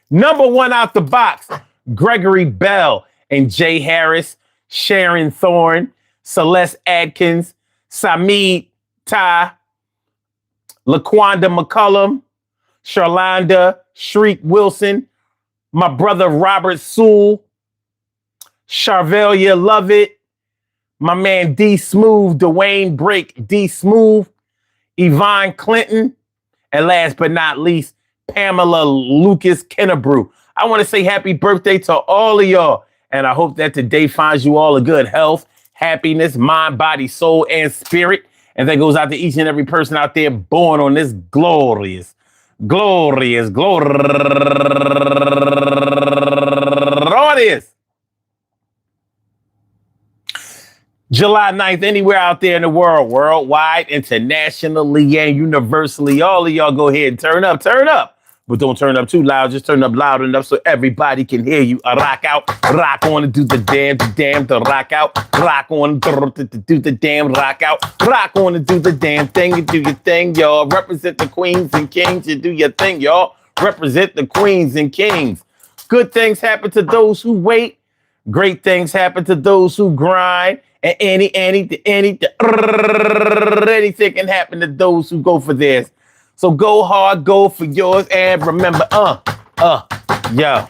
number one out the box, Gregory Bell and Jay Harris, Sharon Thorne, Celeste Adkins, Samid Ty, Laquanda McCullum, Charlanda Shriek Wilson, my brother Robert Sewell, Charvelia Lovett, my man D Smooth, Dwayne Break, D Smooth, Yvonne Clinton, and last but not least, Pamela Lucas Kennebrew. I want to say happy birthday to all of y'all. And I hope that today finds you all a good health, happiness, mind, body, soul, and spirit. And that goes out to each and every person out there born on this glorious July 9th, anywhere out there in the world, worldwide, internationally, and universally. All of y'all go ahead and turn up. But don't turn up too loud. Just turn up loud enough so everybody can hear you. Rock out, rock on and do the damn, to rock out. Rock on and do the damn, rock out. Rock on and do the damn thing. You do your thing, y'all. Represent the queens and kings. You do your thing, y'all. Represent the queens and kings. Good things happen to those who wait. Great things happen to those who grind. And anything can happen to those who go for theirs. So go hard, go for yours, and remember, yo,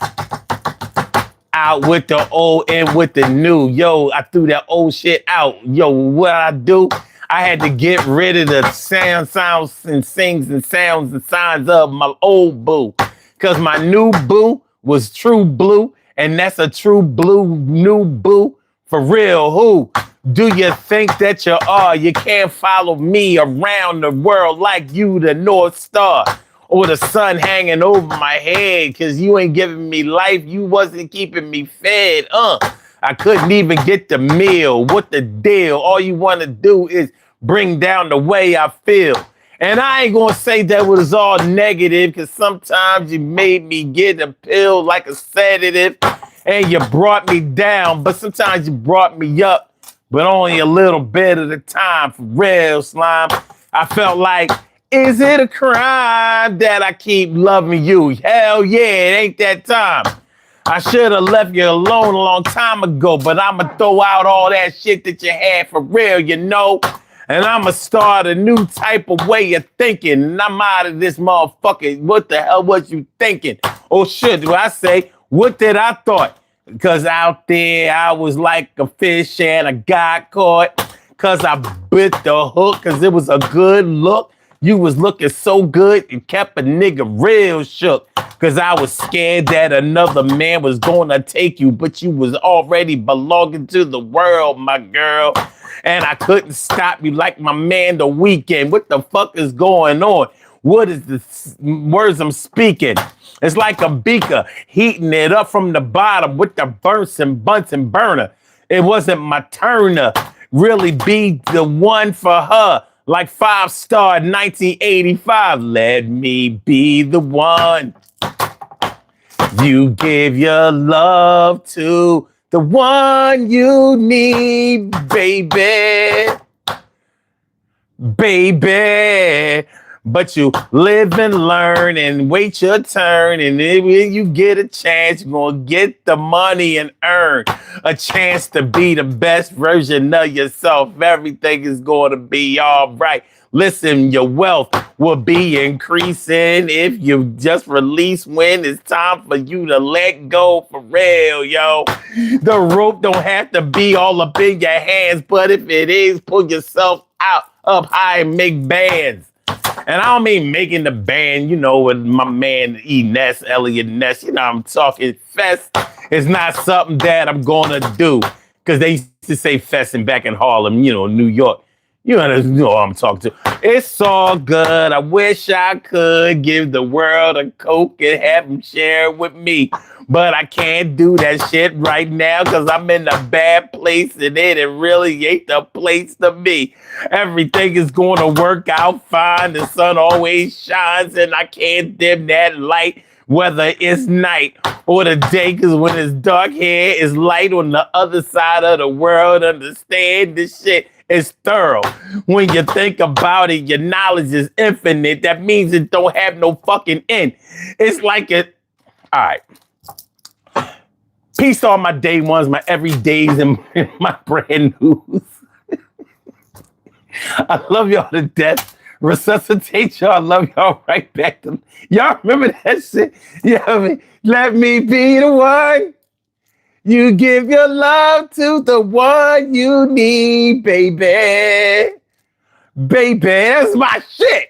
out with the old and with the new. Yo, I threw that old shit out. Yo, what I do? I had to get rid of the sounds and sings and sounds and signs of my old boo. Because my new boo was true blue, and that's a true blue new boo. For real, who do you think that you are? You can't follow me around the world like you the North Star or the sun hanging over my head because you ain't giving me life. You wasn't keeping me fed. I couldn't even get the meal. What the deal? All you want to do is bring down the way I feel. And I ain't going to say that was all negative because sometimes you made me get a pill like a sedative and you brought me down, but sometimes you brought me up, but only a little bit at a time. For real, slime. I felt like, is it a crime that I keep loving you? Hell yeah, it ain't that time. I should have left you alone a long time ago, but I'ma throw out all that shit that you had for real, you know? And I'ma start a new type of way of thinking, and I'm out of this motherfucker. What the hell was you thinking? Oh shit, do I say? What did I thought? Because out there, I was like a fish and I got caught. Because I bit the hook because it was a good look. You was looking so good, it kept a nigga real shook. Because I was scared that another man was going to take you, but you was already belonging to the world, my girl. And I couldn't stop you like my man The Weeknd. What the fuck is going on? What is the words I'm speaking? It's like a beaker, heating it up from the bottom with the Bunsen burner. It wasn't my turn to really be the one for her. Like 5-star 1985. Let me be the one. You give your love to the one you need, baby. Baby. but you live and learn and wait your turn. And then when you get a chance, you're going to get the money and earn a chance to be the best version of yourself. Everything is going to be all right. Listen, your wealth will be increasing if you just release when it's time for you to let go for real, yo. The rope don't have to be all up in your hands, but if it is, pull yourself out up high and make bands. And I don't mean making the band, you know, with my man E. Ness, Elliot Ness. You know, I'm talking fest. It's not something that I'm going to do. Because they used to say festing back in Harlem, you know, New York. You know who I'm talking to. It's all good. I wish I could give the world a Coke and have them share it with me. But I can't do that shit right now because I'm in a bad place and it really ain't the place to be. Everything is going to work out fine. The sun always shines and I can't dim that light, whether it's night or the day, because when it's dark here, it's light on the other side of the world. Understand this shit is thorough. When you think about it, your knowledge is infinite. That means it don't have no fucking end. It's like it. All right. Peace to all my day ones, my everydays, and my brand news. I love y'all to death. Resuscitate y'all. I love y'all right back to y'all. Remember that shit? Yeah, I mean, let me be the one. You give your love to the one you need, baby. Baby, that's my shit.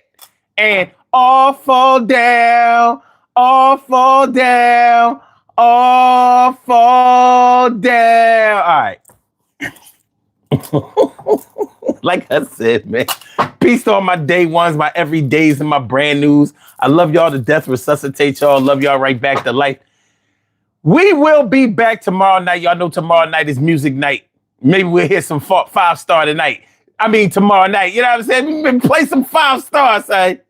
And all fall down, all fall down, all fall down. All right. Like I said, man. Peace to all my day ones, my everydays, and my brand news. I love y'all to death. Resuscitate y'all. Love y'all right back to life. We will be back tomorrow night. Y'all know tomorrow night is music night. Maybe we'll hear some 5-star tonight. I mean, tomorrow night. You know what I'm saying? We play some 5 stars, son.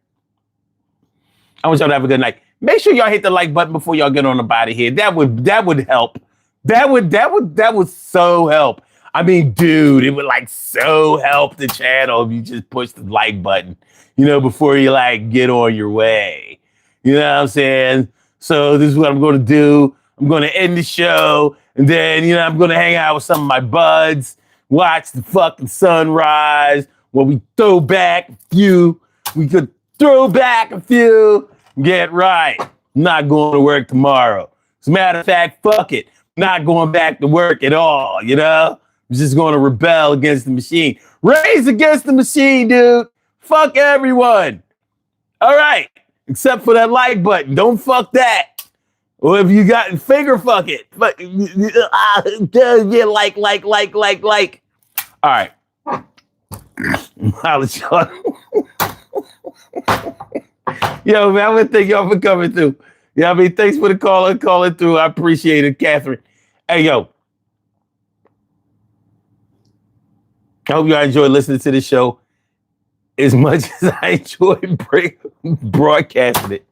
I want y'all to have a good night. Make sure y'all hit the like button before y'all get on the body here. That would help. That would so help. I mean, dude, it would like so help the channel if you just push the like button, you know, before you like get on your way. You know what I'm saying? So this is what I'm going to do. I'm going to end the show, and then, you know, I'm going to hang out with some of my buds, watch the fucking sunrise, while we throw back a few. We could throw back a few. Get right. I'm not going to work tomorrow. As a matter of fact, fuck it. I'm not going back to work at all, you know? I'm just going to rebel against the machine. Raise against the machine, dude. Fuck everyone. All right. Except for that like button. Don't fuck that. Or if you got finger, fuck it. But yeah, like. All right. I'll let y'all. Yo, man, I want to thank y'all for coming through. Yeah, I mean, thanks for the calling through. I appreciate it, Catherine. Hey, yo. I hope y'all enjoy listening to the show as much as I enjoy broadcasting it.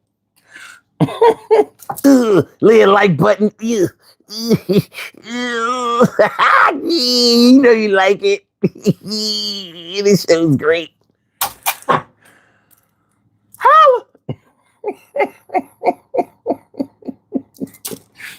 Leave a like button. You know you like it. This show's great.